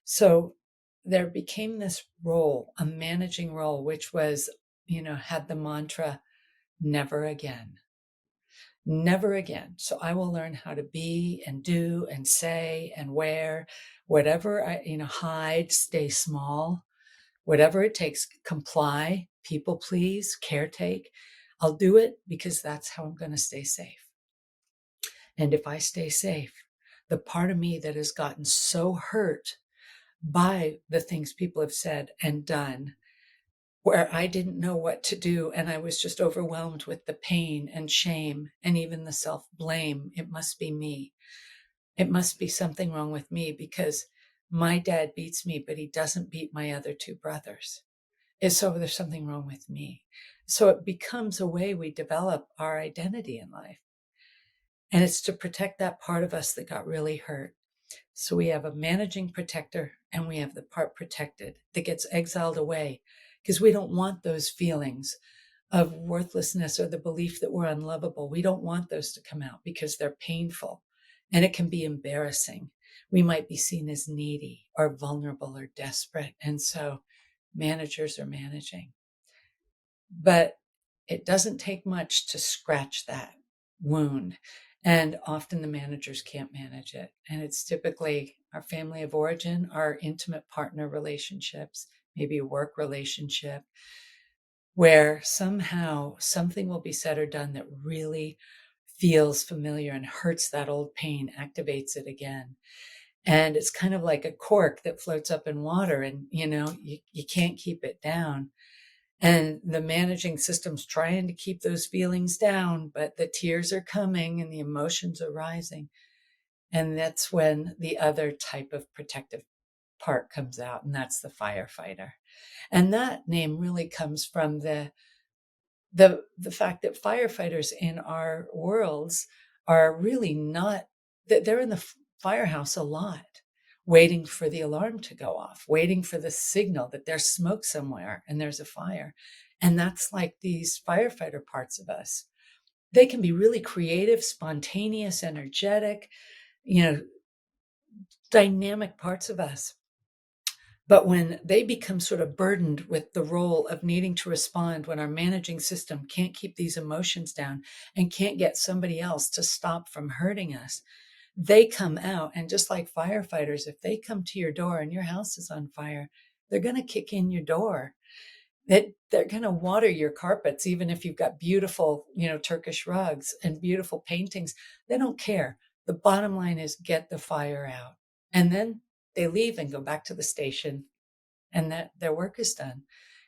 So there became this role, a managing role, which was, had the mantra, never again. Never again. So I will learn how to be and do and say and wear whatever hide, stay small, whatever it takes, comply, people please, caretake. I'll do it because that's how I'm going to stay safe. And if I stay safe, the part of me that has gotten so hurt by the things people have said and done, where I didn't know what to do, and I was just overwhelmed with the pain and shame and even the self-blame. It must be me. It must be something wrong with me because my dad beats me, but he doesn't beat my other two brothers. And so there's something wrong with me. So it becomes a way we develop our identity in life. And it's to protect that part of us that got really hurt. So we have a managing protector and we have the part protected that gets exiled away because we don't want those feelings of worthlessness or the belief that we're unlovable. We don't want those to come out because they're painful and it can be embarrassing. We might be seen as needy or vulnerable or desperate. And so managers are managing. But it doesn't take much to scratch that wound. And often the managers can't manage it. And it's typically our family of origin, our intimate partner relationships, maybe a work relationship, where somehow something will be said or done that really feels familiar and hurts that old pain, activates it again. And it's kind of like a cork that floats up in water and, you can't keep it down. And the managing system's trying to keep those feelings down, but the tears are coming and the emotions are rising. And that's when the other type of protective part comes out, and that's the firefighter. And that name really comes from the fact that firefighters in our worlds are really not, that they're in the firehouse a lot, waiting for the alarm to go off, waiting for the signal that there's smoke somewhere and there's a fire. And that's like these firefighter parts of us. They can be really creative, spontaneous, energetic, dynamic parts of us. But when they become sort of burdened with the role of needing to respond, when our managing system can't keep these emotions down and can't get somebody else to stop from hurting us, they come out. And just like firefighters, if they come to your door and your house is on fire, they're going to kick in your door. They're going to water your carpets, even if you've got beautiful, Turkish rugs and beautiful paintings. They don't care. The bottom line is get the fire out. And then they leave and go back to the station and that their work is done.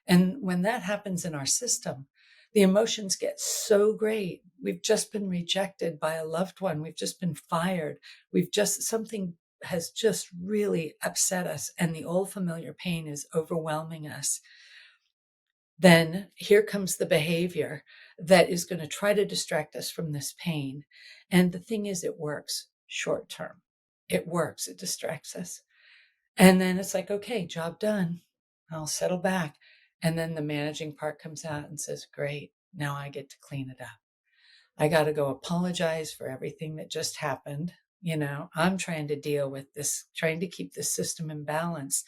And when that happens in our system, the emotions get so great. We've just been rejected by a loved one. We've just been fired. Something has just really upset us and the old familiar pain is overwhelming us. Then here comes the behavior that is going to try to distract us from this pain. And the thing is, it works short term. It works. It distracts us. And then it's like, okay, job done. I'll settle back. And then the managing part comes out and says, great, now I get to clean it up. I got to go apologize for everything that just happened. I'm trying to deal with this, trying to keep the system in balance.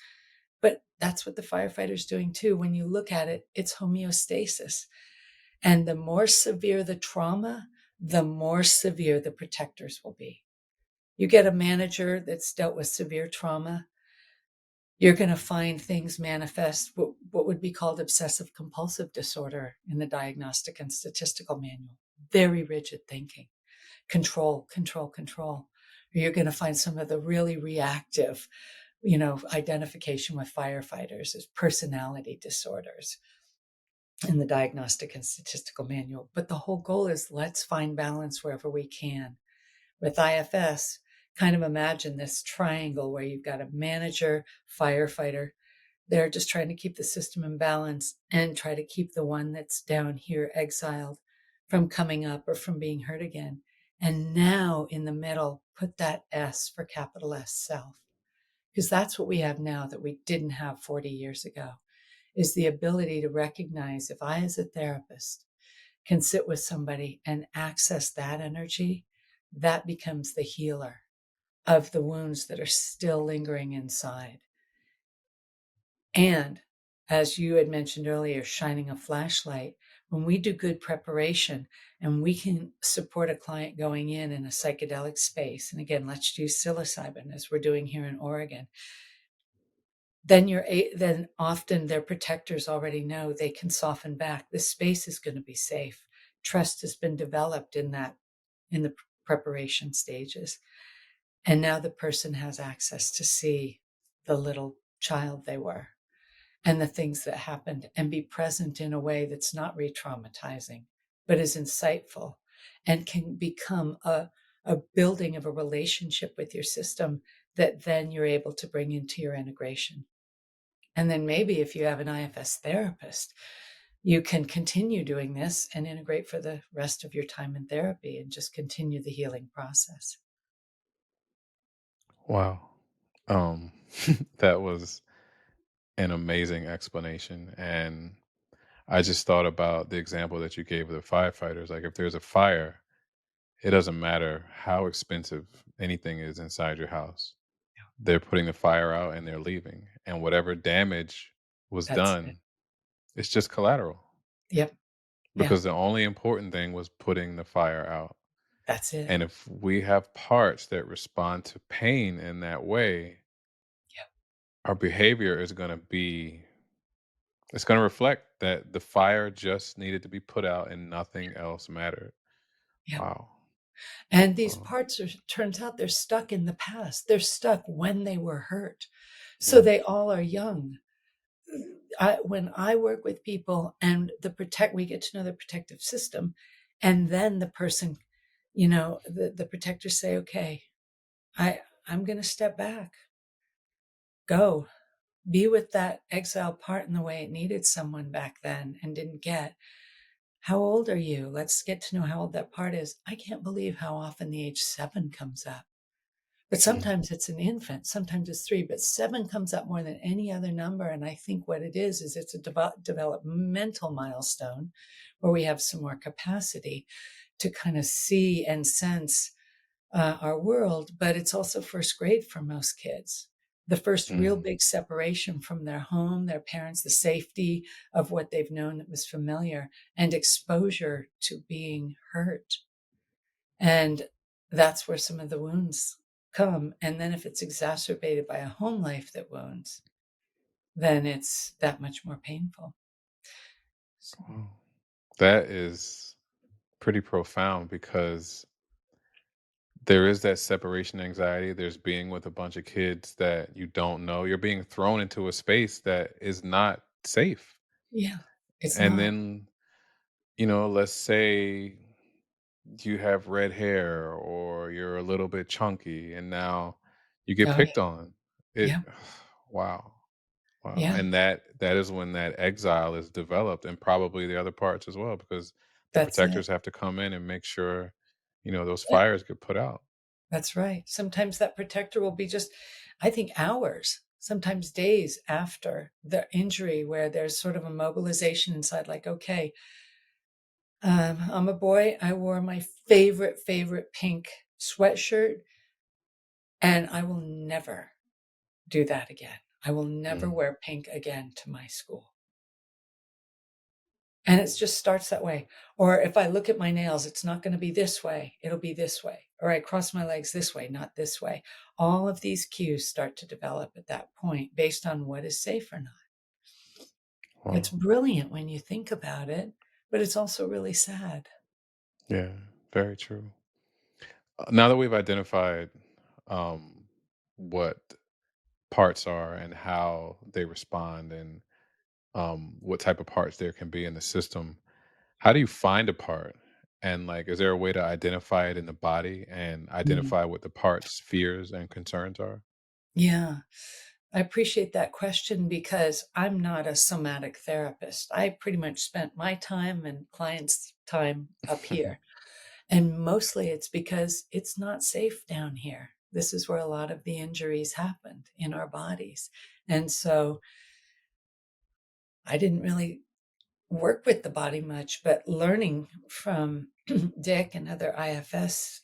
But that's what the firefighter's doing too. When you look at it, it's homeostasis. And the more severe the trauma, the more severe the protectors will be. You get a manager that's dealt with severe trauma, you're going to find things manifest, what would be called obsessive compulsive disorder in the Diagnostic and Statistical Manual. Very rigid thinking, control, control, control. Or you're going to find some of the really reactive, identification with firefighters as personality disorders in the Diagnostic and Statistical Manual. But the whole goal is let's find balance wherever we can. With IFS, kind of imagine this triangle where you've got a manager, firefighter. They're just trying to keep the system in balance and try to keep the one that's down here exiled from coming up or from being hurt again. And now in the middle, put that S for capital S, self. Because that's what we have now that we didn't have 40 years ago, is the ability to recognize if I, as a therapist, can sit with somebody and access that energy, that becomes the healer of the wounds that are still lingering inside. And as you had mentioned earlier, shining a flashlight, when we do good preparation and we can support a client going in a psychedelic space, and again, let's use psilocybin as we're doing here in Oregon, then often their protectors already know they can soften back. This space is going to be safe. Trust has been developed in the preparation stages. And now the person has access to see the little child they were and the things that happened and be present in a way that's not re-traumatizing, but is insightful and can become a building of a relationship with your system that then you're able to bring into your integration. And then maybe if you have an IFS therapist, you can continue doing this and integrate for the rest of your time in therapy and just continue the healing process. Wow. Um, that was an amazing explanation. And I just thought about the example that you gave of the firefighters. Like, if there's a fire, it doesn't matter how expensive anything is inside your house. They're putting the fire out and they're leaving. And whatever damage was That's it. done, it's just collateral Yep. Yeah. because the only important thing was putting the fire out. That's it. And if we have parts that respond to pain in that way, Yep. our behavior is going to be, it's going to reflect that the fire just needed to be put out and nothing else mattered. Yep. Wow. And these Wow. parts turns out they're stuck in the past. They're stuck when they were hurt. So Yeah. they all are young. When I work with people and we get to know the protective system, and then the person, the protectors say, okay, I'm going to step back, go be with that exiled part in the way it needed someone back then and didn't get. How old are you? Let's get to know how old that part is. I can't believe how often the age 7 comes up. But Mm. sometimes it's an infant, sometimes it's 3, but 7 comes up more than any other number. And I think what it is it's a developmental milestone where we have some more capacity to kind of see and sense our world. But it's also first grade for most kids. The first real Mm. big separation from their home, their parents, the safety of what they've known that was familiar, and exposure to being hurt. And that's where some of the wounds come. And then if it's exacerbated by a home life that wounds, then it's that much more painful. So, Wow. That is pretty profound because there is that separation anxiety. There's being with a bunch of kids that you don't know. You're being thrown into a space that is not safe. yeah, it's And not. then, let's say you have red hair or you're a little bit chunky and now you get Oh, yeah. picked on. It Yeah. wow. Wow. Yeah. And that is when that exile is developed and probably the other parts as well because the That's it. protectors have to come in and make sure, those Yeah. fires get put out. That's right. Sometimes that protector will be just, I think, hours. sometimes days after the injury, where there's sort of a mobilization inside, like, okay, I'm a boy. I wore my favorite pink sweatshirt, and I will never do that again. I will never Mm. wear pink again to my school. And it just starts that way. Or if I look at my nails, it's not going to be this way, it'll be this way. Or I cross my legs this way, not this way. All of these cues start to develop at that point based on what is safe or not. It's Wow. brilliant when you think about it, but it's also really sad. Yeah, very true. Now that we've identified um, what parts are and how they respond and what type of parts there can be in the system, how do you find a part? And like, is there a way to identify it in the body and Mm. identify what the part's fears and concerns are? Yeah. I appreciate that question because I'm not a somatic therapist. I pretty much spent my time and clients' time up here. And mostly it's because it's not safe down here. This is where a lot of the injuries happened in our bodies. And so I didn't really work with the body much, but learning from Dick and other IFS,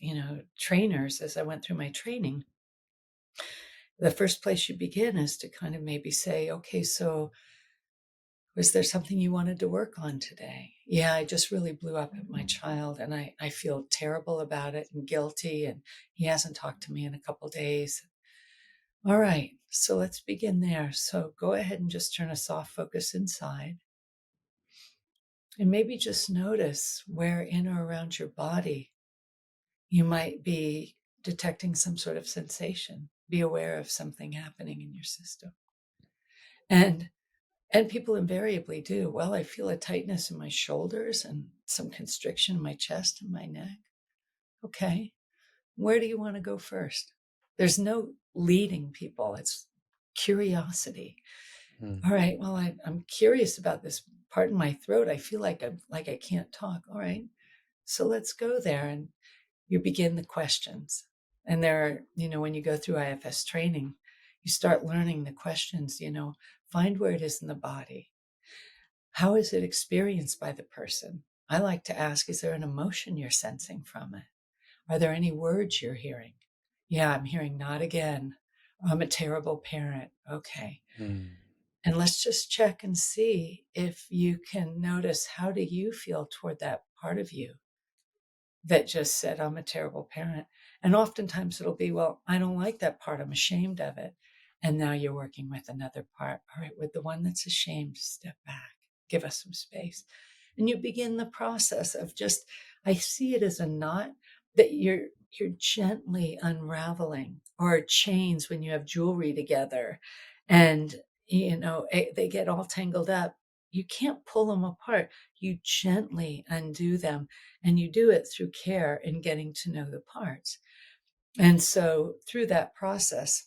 trainers as I went through my training, the first place you begin is to kind of maybe say, okay, so was there something you wanted to work on today? Yeah, I just really blew up at my child and I feel terrible about it and guilty, and he hasn't talked to me in a couple days. All right, so let's begin there. So go ahead and just turn a soft focus inside and maybe just notice where in or around your body you might be detecting some sort of sensation. Be aware of something happening in your system. And And people invariably do. Well, I feel a tightness in my shoulders and some constriction in my chest and my neck. Okay, where do you want to go first? There's no leading people, it's curiosity. Mm. All right, well, I'm curious about this part in my throat. I feel like I can't talk. All right, so let's go there. And you begin the questions. And there are, when you go through IFS training, you start learning the questions, find where it is in the body. How is it experienced by the person? I like to ask, is there an emotion you're sensing from it? Are there any words you're hearing? Yeah, I'm hearing not again. I'm a terrible parent. Okay. Mm. And let's just check and see if you can notice, how do you feel toward that part of you that just said, I'm a terrible parent? And oftentimes it'll be, well, I don't like that part. I'm ashamed of it. And now you're working with another part. All right, with the one that's ashamed, step back, give us some space. And you begin the process of just, I see it as a knot that you're gently unraveling, or chains when you have jewelry together and they get all tangled up. You can't pull them apart. You gently undo them, and you do it through care in getting to know the parts. And so through that process,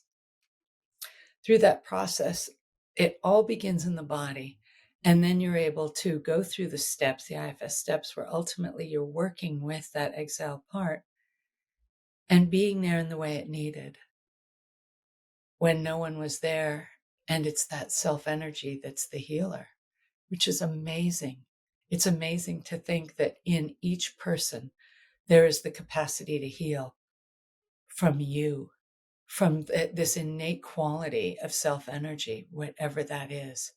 it all begins in the body. And then you're able to go through the steps, the IFS steps, where ultimately you're working with that exiled part and being there in the way it needed when no one was there. And it's that self energy that's the healer, which is amazing. It's amazing to think that in each person, there is the capacity to heal from you, from this innate quality of self energy, whatever that is.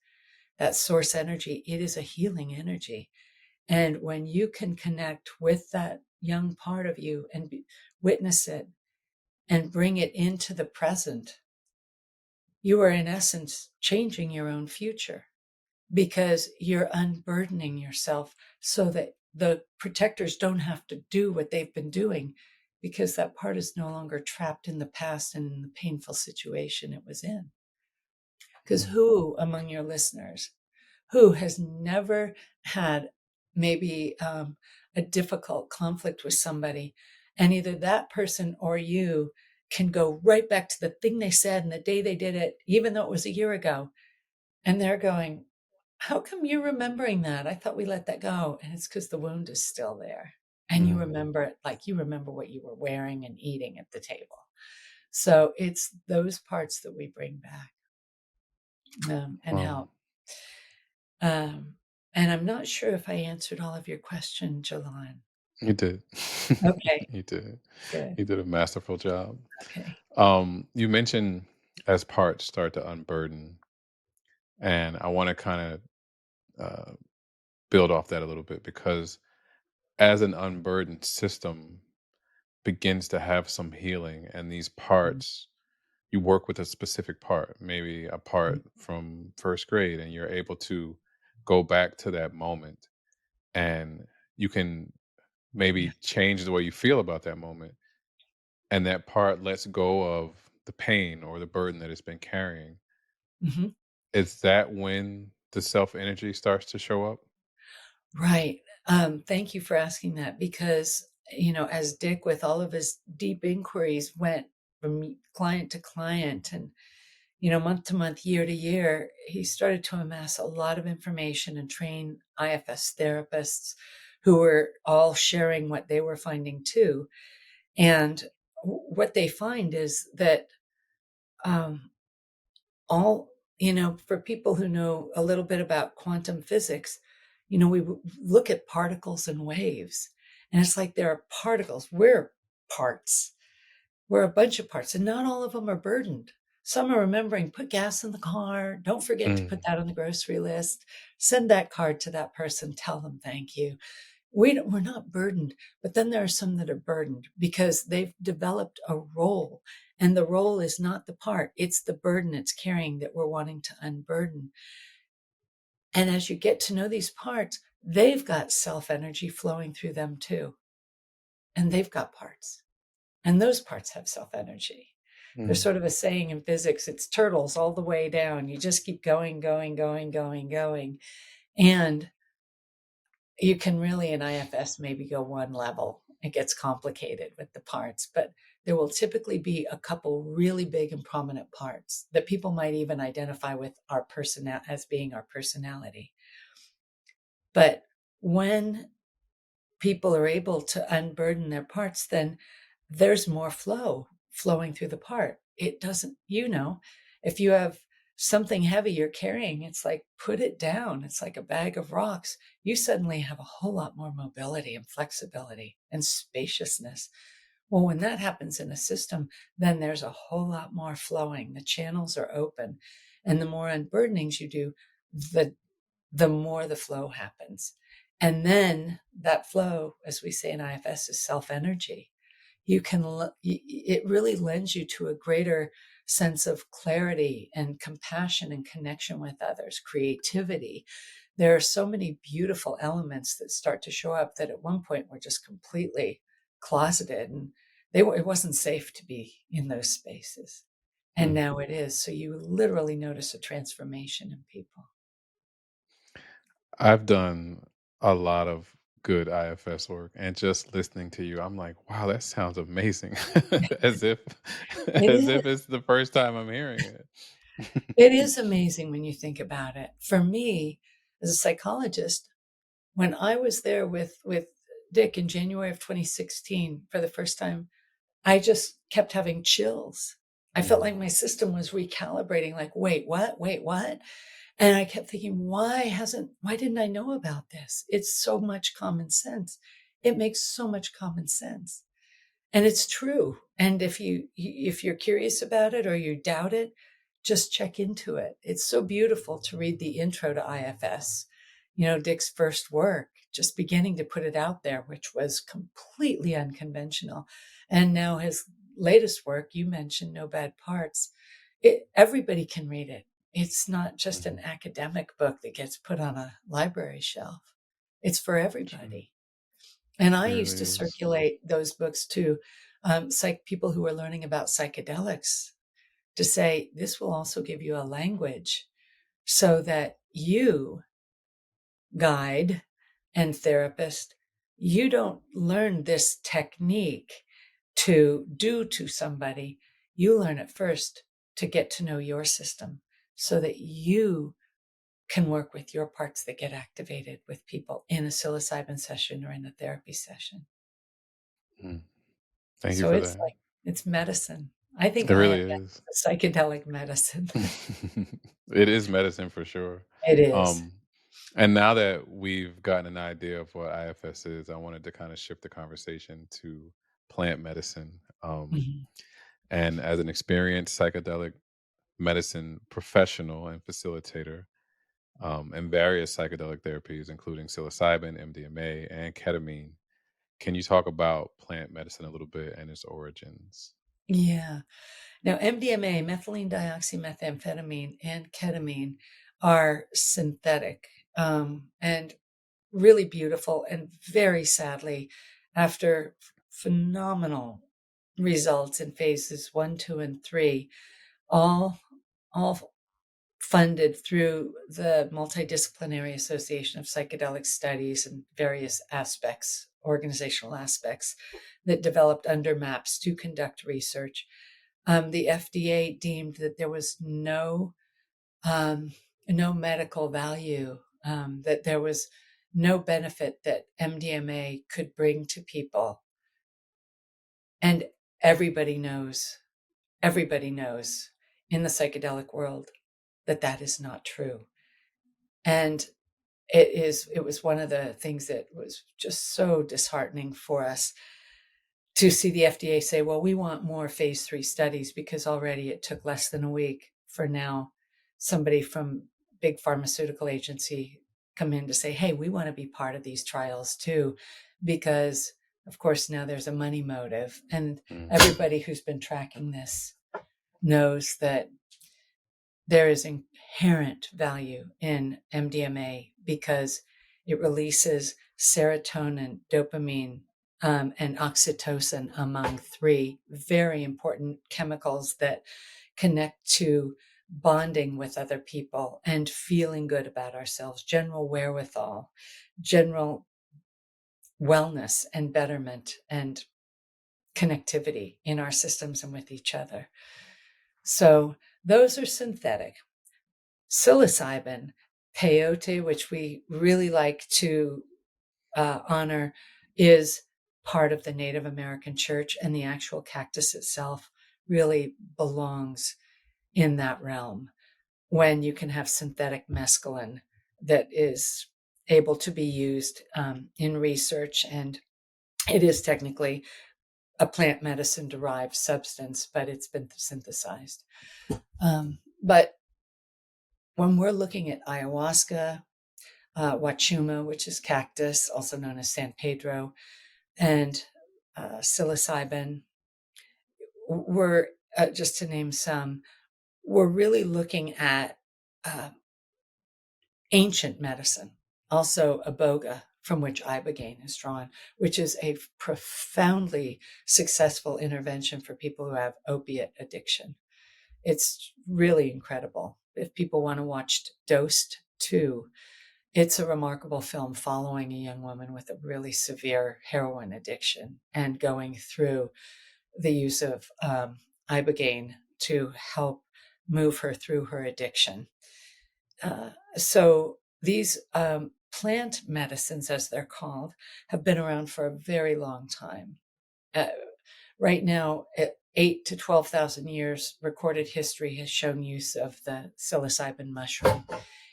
That source energy, it is a healing energy. And when you can connect with that young part of you and witness it and bring it into the present, you are in essence changing your own future, because you're unburdening yourself so that the protectors don't have to do what they've been doing, because that part is no longer trapped in the past and in the painful situation it was in. Because Mm. who among your listeners who has never had maybe a difficult conflict with somebody, and either that person or you can go right back to the thing they said and the day they did it, even though it was a year ago, and they're going, how come you're remembering that? I thought we let that go. And it's because the wound is still there. And you Mm. remember it like you remember what you were wearing and eating at the table. So it's those parts that we bring back. and Well, help. Um, and I'm not sure if I answered all of your question, Jalan. you did. Okay, You did. good. You did a masterful job. Okay. You mentioned as parts start to unburden, and I want to kind of build off that a little bit because as an unburdened system begins to have some healing, and these Mm, parts, you work with a specific part, maybe a mm, part from first grade, and you're able to go back to that moment, and you can yeah. maybe change the way you feel about that moment, and that part lets go of the pain or the burden that it's been carrying. Mhm. Is that when the self energy starts to show up? Right. Thank you for asking that because, as Dick, with all of his deep inquiries, went from client to client and, month to month, year to year, he started to amass a lot of information and train IFS therapists who were all sharing what they were finding too. And what they find is that um, all for people who know a little bit about quantum physics, we look at particles and waves, and it's like there are particles, we're parts, we're a bunch of parts, and not all of them are burdened. Some are remembering, put gas in the car, don't forget to put Mm, that on the grocery list, send that card to that person, tell them thank you. We're not burdened, but then there are some that are burdened because they've developed a role, and the role is not the part, it's the burden it's carrying that we're wanting to unburden. And as you get to know these parts, they've got self energy flowing through them too, and they've got parts, and those parts have self energy. There's mm, sort of a saying in physics, it's turtles all the way down. You just keep going, going, going, going, going. And you can really in IFS maybe go one level. It gets complicated with the parts, but there will typically be a couple really big and prominent parts that people might even identify with our person as being our personality. But when people are able to unburden their parts, then there's more flow flowing through the part. It doesn't, if you have something heavy you're carrying, it's like put it down. It's like a bag of rocks. You suddenly have a whole lot more mobility and flexibility and spaciousness. Well, when that happens in a system, then there's a whole lot more flowing. The channels are open. And the more unburdenings you do, the the more the flow happens. And then that flow, as we say in IFS, is self energy. It really lends you to a greater sense of clarity and compassion and connection with others, creativity. There are so many beautiful elements that start to show up that at one point were just completely closeted, and it wasn't safe to be in those spaces. And mm. now it is. So you literally notice a transformation in people. I've done a lot of good IFS work, and just listening to you, I'm like, wow, that sounds amazing. as if, It as if is. it's the first time I'm hearing it. It is amazing when you think about it. For me, as a psychologist, when I was there with Dick in January of 2016 for the first time, I just kept having chills. I felt Mm, like my system was recalibrating, like, wait, what? Wait, what? And I kept thinking, why didn't I know about this? It's so much common sense. It makes so much common sense. And it's true. And if you're curious about it or you doubt it, just check into it. It's so beautiful to read the intro to IFS, Dick's first work, just beginning to put it out there, which was completely unconventional. And now his latest work, you mentioned No Bad Parts. Everybody can read it. It's not just an mhm. academic book that gets put on a library shelf. It's for True. everybody. And I It used really to is. circulate those books to people who are learning about psychedelics to say, this will also give you a language so that you, guide and therapist, you don't learn this technique to do to somebody. You learn it first to get to know your system so that you can work with your parts that get activated with people in a psilocybin session or in a therapy session. Mm. Thank you So for it's that. like it's medicine. I think It really IFS is. is a psychedelic medicine. It is medicine for sure. It is. Um, and now that we've gotten an idea of what IFS is, I wanted to kind of shift the conversation to plant medicine. Mhm. And as an experienced psychedelic medicine professional and facilitator, and various psychedelic therapies, including psilocybin, MDMA, and ketamine, can you talk about plant medicine a little bit and its origins? Yeah. Now, MDMA, methylene dioxymethamphetamine, and ketamine are synthetic, and really beautiful. And very sadly, after phenomenal results in phases 1, 2, and 3, all all funded through the Multidisciplinary Association of Psychedelic Studies and various aspects, organizational aspects that developed under maps to conduct research. The FDA deemed that there was um, no medical value, that there was no benefit that MDMA could bring to people. And everybody knows, everybody knows in the psychedelic world that that is not true. And it was one of the things that was just so disheartening for us to see the FDA say, well, we want more phase 3 studies, because already it took less than a week for now somebody from big pharmaceutical agency come in to say, hey, we want to be part of these trials too, because of course now there's a money motive. And Mm, everybody who's been tracking this knows that there is inherent value in MDMA because it releases serotonin, dopamine, and oxytocin, among three very important chemicals that connect to bonding with other people and feeling good about ourselves, general wherewithal, general wellness and betterment and connectivity in our systems and with each other. So those are synthetic. Psilocybin, peyote, which we really like to honor, is part of the Native American church, and the actual cactus itself really belongs in that realm when you can have synthetic mescaline that is able to be used in research. And it is technically a plant medicine derived substance, but it's been synthesized. But when we're looking at ayahuasca, wachuma, which is cactus, also known as San Pedro, and psilocybin, we're, just to name some, we're really looking at uh, ancient medicine, also iboga, from which ibogaine is drawn, which is a profoundly successful intervention for people who have opiate addiction. It's really incredible. If people want to watch Dosed 2, it's a remarkable film following a young woman with a really severe heroin addiction and going through the use of ibogaine to help move her through her addiction. So these plant medicines, as they're called, have been around for a very long time. Uh, right now, 8 to 12,000 years, recorded history has shown use of the psilocybin mushroom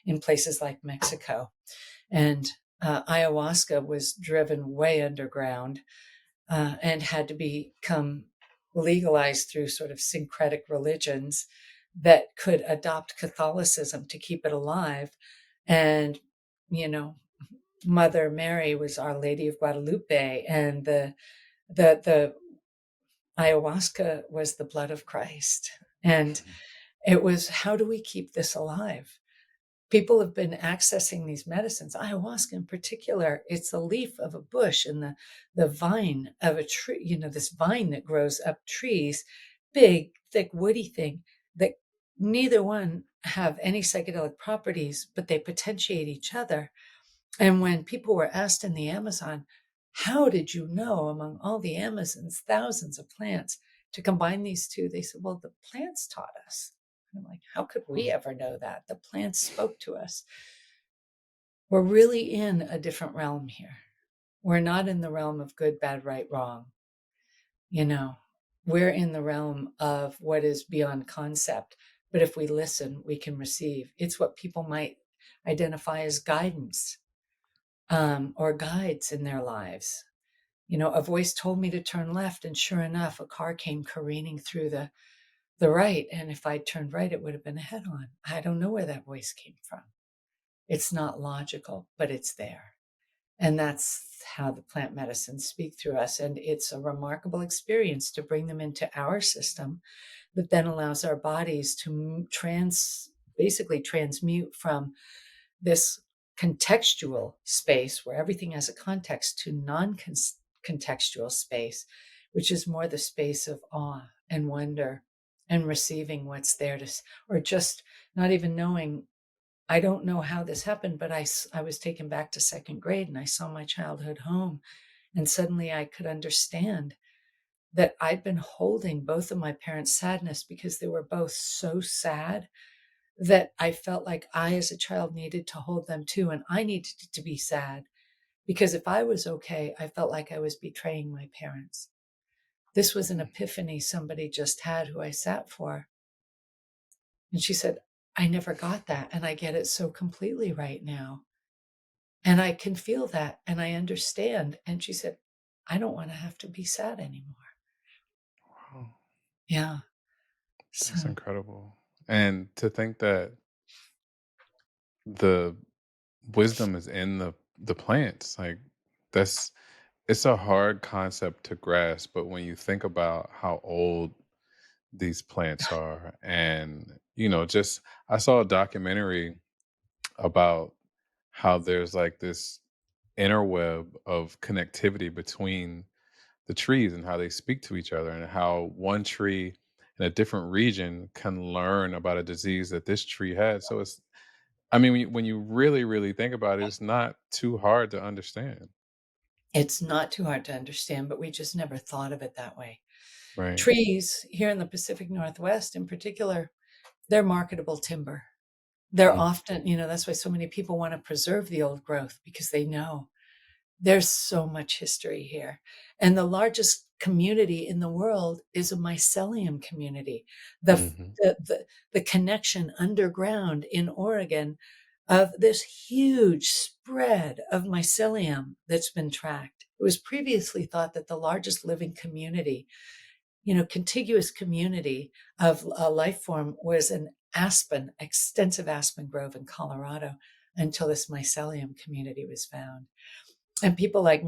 in places like Mexico. And ayahuasca was driven way underground and had to become legalized through sort of syncretic religions that could adopt Catholicism to keep it alive. And, you know, Mother Mary was Our Lady of Guadalupe, and the ayahuasca was the blood of Christ. And it was, how do we keep this alive? People have been accessing these medicines, ayahuasca in particular. It's a leaf of a bush and the vine of a tree, this vine that grows up trees, big, thick, woody thing that neither one have any psychedelic properties, but they potentiate each other. And when people were asked in the Amazon, how did you know among all the Amazons, thousands of plants, to combine these two? They said, well, the plants taught us. And I'm like, how could we ever know that? The plants spoke to us. We're really in a different realm here. We're not in the realm of good, bad, right, wrong. You know, we're in the realm of what is beyond concept. But if we listen, we can receive. It's what people might identify as guidance, or guides in their lives. A voice told me to turn left, and sure enough, a car came careening through the right. And if I'd turned right, it would have been a head on. I don't know where that voice came from. It's not logical, but it's there. And that's how the plant medicines speak through us. And it's a remarkable experience to bring them into our system that then allows our bodies to basically transmute from this contextual space where everything has a context to non-contextual space, which is more the space of awe and wonder and receiving what's there or just not even knowing. I don't know how this happened, but I was taken back to second grade and I saw my childhood home. And suddenly I could understand that I'd been holding both of my parents' sadness because they were both so sad that I felt like I, as a child, needed to hold them too. And I needed to be sad because if I was okay, I felt like I was betraying my parents. This was an epiphany somebody just had who I sat for. And she said, I never got that. And I get it so completely right now. And I can feel that and I understand. And she said, I don't want to have to be sad anymore. Wow, Yeah. that's So, incredible. And to think that the wisdom is in the plants, like that's it's a hard concept to grasp, but when you think about how old these plants are, and just I saw a documentary about how there's like this interweb of connectivity between the trees and how they speak to each other, and how one tree in a different region can learn about a disease that this tree had. So it's, I mean, when you really, really think about it, it's not too hard to understand. it's not too hard to understand, but we just never thought of it that way. Right. Trees here in the Pacific Northwest, in particular, they're marketable timber. They're Mm, often, that's why so many people want to preserve the old growth because they know there's so much history here. And the largest community in the world is a mycelium community. The, mhm, the connection underground in Oregon of this huge spread of mycelium that's been tracked. It was previously thought that the largest living community, contiguous community of a life form was an extensive aspen grove in Colorado until this mycelium community was found. And people like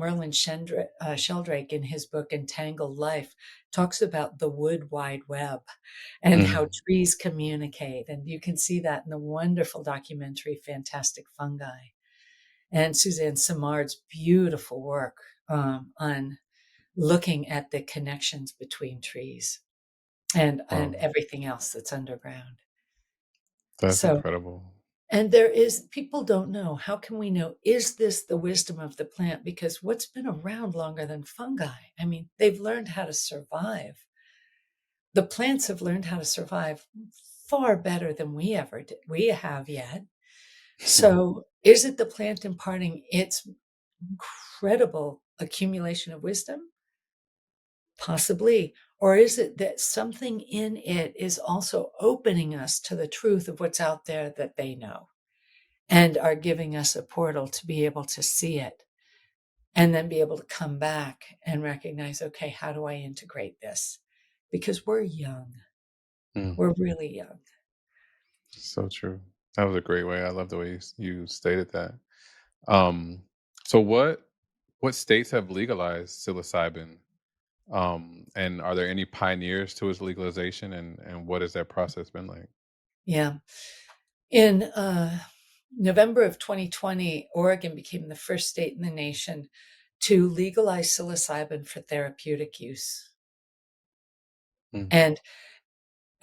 Sheldrake in his book Entangled Life talks about the wood wide web and how mhm. trees communicate. And you can see that in the wonderful documentary Fantastic Fungi and Suzanne Simard's beautiful work on looking at the connections between trees and Wow, everything else that's underground. that's So, incredible. and people don't know. How can we know? Is this the wisdom of the plant? Because what's been around longer than fungi? I mean, they've learned how to survive. The plants have learned how to survive far better than we have yet. So, is it the plant imparting its incredible accumulation of wisdom? Possibly. Or is it that something in it is also opening us to the truth of what's out there that they know and are giving us a portal to be able to see it and then be able to come back and recognize, okay, how do I integrate this? Because we're young. Mm, We're really young. so true. That was a great way. I love the way you stated that. Um, so what states have legalized psilocybin? And are there any pioneers to its legalization, and what has that process been like? Yeah. In November of 2020, Oregon became the first state in the nation to legalize psilocybin for therapeutic use. Mm, And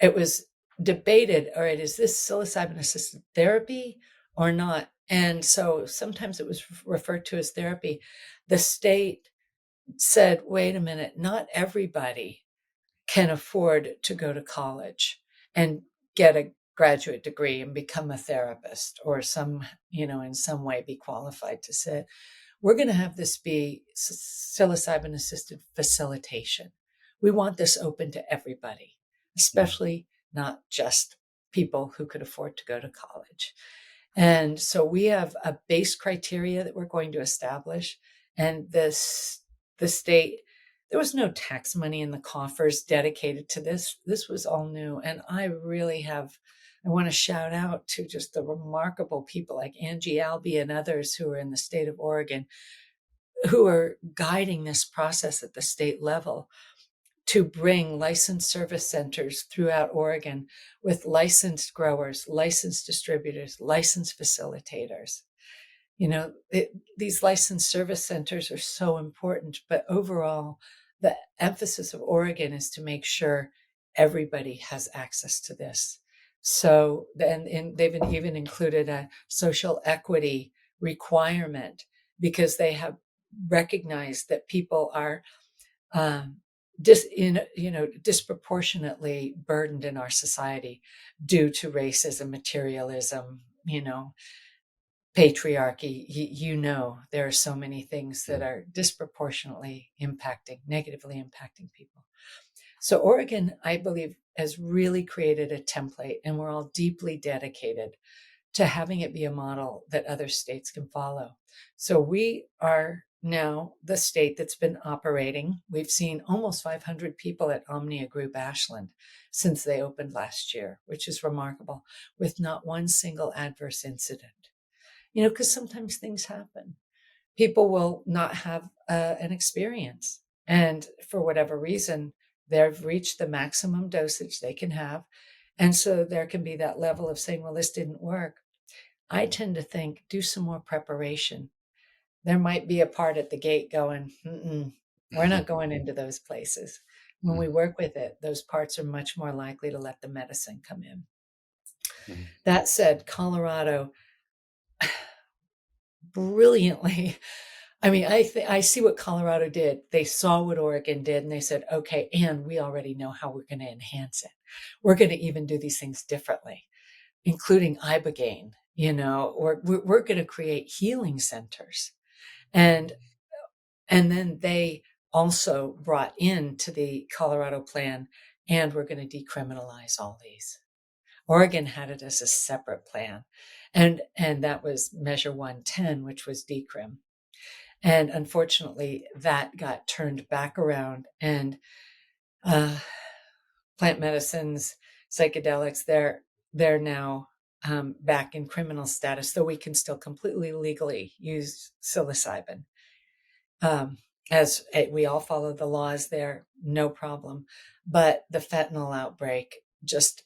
it was debated, all right, is this psilocybin assisted therapy or not? And so sometimes it was referred to as therapy. The state said, wait a minute, not everybody can afford to go to college and get a graduate degree and become a therapist or in some way be qualified to sit. We're going to have this be psilocybin assisted facilitation. we want this open to everybody, Mm. especially not just people who could afford to go to college. And so we have a base criteria that we're going to establish. And the state, there was no tax money in the coffers dedicated to this. This was all new. And I want to shout out to just the remarkable people like Angie Albee and others who are in the state of Oregon who are guiding this process at the state level to bring licensed service centers throughout Oregon with licensed growers, licensed distributors, licensed facilitators. These licensed service centers are so important, but overall, the emphasis of Oregon is to make sure everybody has access to this. So then they've even included a social equity requirement because they have recognized that people are um, disproportionately burdened in our society due to racism, materialism, patriarchy. There are so many things that Mm. are negatively impacting people. So Oregon, I believe, has really created a template, and we're all deeply dedicated to having it be a model that other states can follow. So we are now the state that's been operating. We've seen almost 500 people at Omnia Group Ashland since they opened last year, which is remarkable, with not one single adverse incident. Because sometimes things happen. People will not have an experience. And for whatever reason, they've reached the maximum dosage they can have. And so there can be that level of saying, well, this didn't work. I tend to think, do some more preparation. There might be a part at the gate going, we're not going into those places. When Mm. we work with it, those parts are much more likely to let the medicine come in. Mm. That said, Colorado brilliantly. I mean, I see what Colorado did. They saw what Oregon did and they said, okay, and we already know how we're going to enhance it. We're going to even do these things differently, including Ibogaine. We're going to create healing centers. And and then they also brought into the Colorado plan, and we're going to decriminalize all these. Oregon had it as a separate plan. And that was measure 110, which was decrim. And unfortunately, that got turned back around. And uh, plant medicines, psychedelics, they're now back in criminal status, though we can still completely legally use psilocybin. Um, as we all follow the laws there, no problem. But the fentanyl outbreak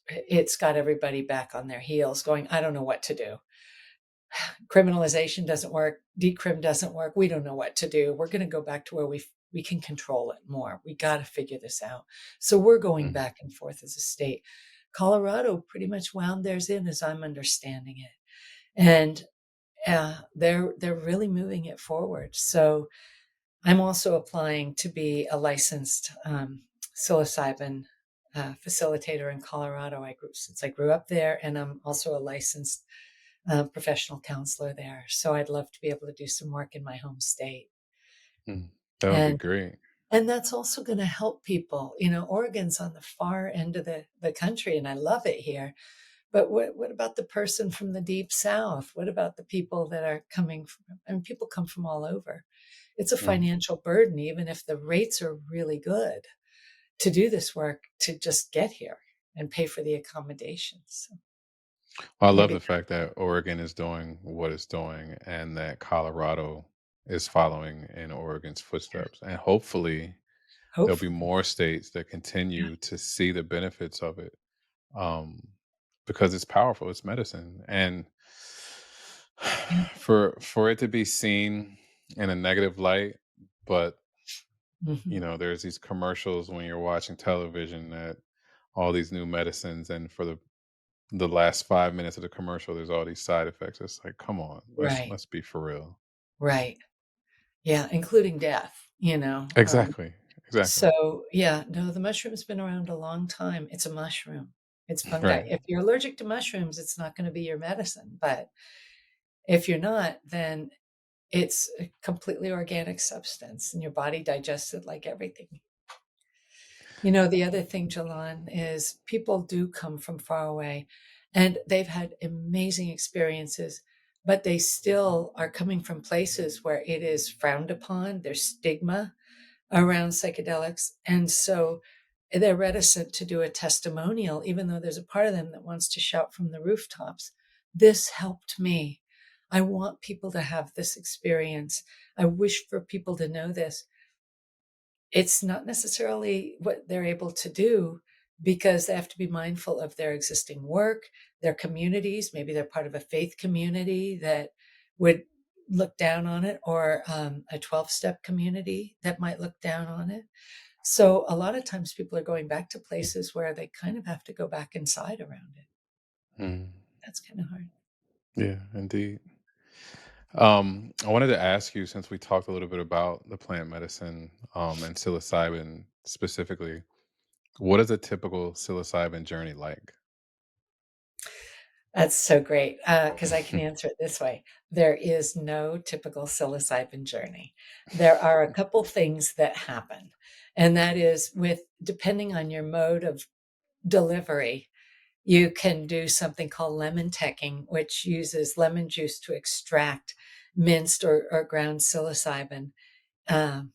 it's got everybody back on their heels going, I don't know what to do. Criminalization doesn't work. Decrim doesn't work. We don't know what to do. We're going to go back to where we can control it more. We got to figure this out. So we're going Mm. back and forth as a state. Colorado pretty much wound theirs in as I'm understanding it. And they're really moving it forward. So I'm also applying to be a licensed psilocybin facilitator in Colorado. Since I grew up there, and I'm also a licensed professional counselor there. So I'd love to be able to do some work in my home state, Mm. That would be and great. and that's also going to help people. Oregon's on the far end of the country, and I love it here. But what about the person from the deep south? What about the people that are coming from? And people come from all over. It's a Mm. financial burden, even if the rates are really good to do this work, to just get here and pay for the accommodations. So Well, I love maybe the fact that Oregon is doing what it's doing and that Colorado is following in Oregon's footsteps. And hopefully there'll be hopefully, more states that yeah, continue to see the benefits of it. Um, because it's powerful, it's medicine. And yeah. for it to be seen in a negative light, but Hmm. there's these commercials when you're watching television that all these new medicines, and for the last 5 minutes of the commercial there's all these side effects. It's like, come on, Right, let's be for real. right. Yeah, including death. Exactly, exactly. So, yeah, no, the mushroom's been around a long time. It's a mushroom. It's fungi. Right. If you're allergic to mushrooms, it's not going to be your medicine. But if you're not, then it's a completely organic substance and your body digests it like everything. The other thing, Jalan, is people do come from far away and they've had amazing experiences, but they still are coming from places where it is frowned upon. There's stigma around psychedelics. And so they're reticent to do a testimonial, even though there's a part of them that wants to shout from the rooftops. This helped me. I want people to have this experience. I wish for people to know this. It's not necessarily what they're able to do because they have to be mindful of their existing work, their communities. Maybe they're part of a faith community that would look down on it, or a 12-step community that might look down on it. So a lot of times people are going back to places where they kind of have to go back inside around it. Mm. That's kind of hard. Yeah, indeed. I wanted to ask you, since we talked a little bit about the plant medicine and psilocybin specifically, what is a typical psilocybin journey like? That's so great, because I can answer it this way. There is no typical psilocybin journey. There are a couple things that happen, and that is depending on your mode of delivery, you can do something called lemon teching, which uses lemon juice to extract minced or ground psilocybin. Um,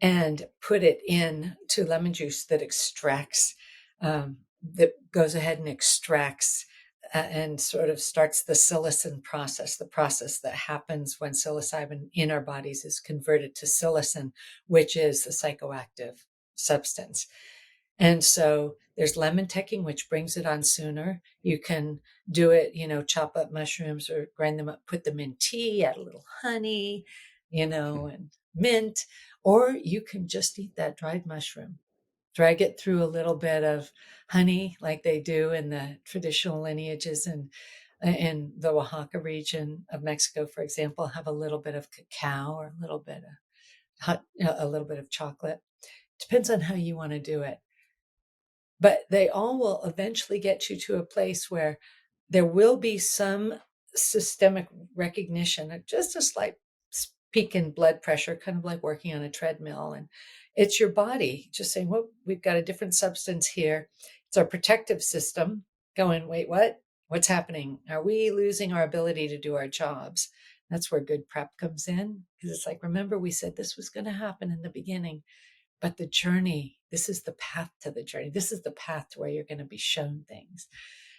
and put it in to lemon juice that extracts, that goes ahead and extracts and sort of starts the psilocin process, the process that happens when psilocybin in our bodies is converted to psilocin, which is the psychoactive substance. And so there's lemon teching, which brings it on sooner. You can do it, chop up mushrooms or grind them up, put them in tea, add a little honey, and mint, or you can just eat that dried mushroom. Drag it through a little bit of honey, like they do in the traditional lineages and in the Oaxaca region of Mexico, for example, have a little bit of cacao or a little bit of a little bit of chocolate. Depends on how you want to do it. But they all will eventually get you to a place where there will be some systemic recognition of just a slight peak in blood pressure, kind of like working on a treadmill. And it's your body just saying, well, we've got a different substance here. It's our protective system going, wait, what? What's happening? Are we losing our ability to do our jobs? That's where good prep comes in. Because it's like, remember, we said this was going to happen in the beginning. But the journey, this is the path to the journey. This is the path to where you're going to be shown things.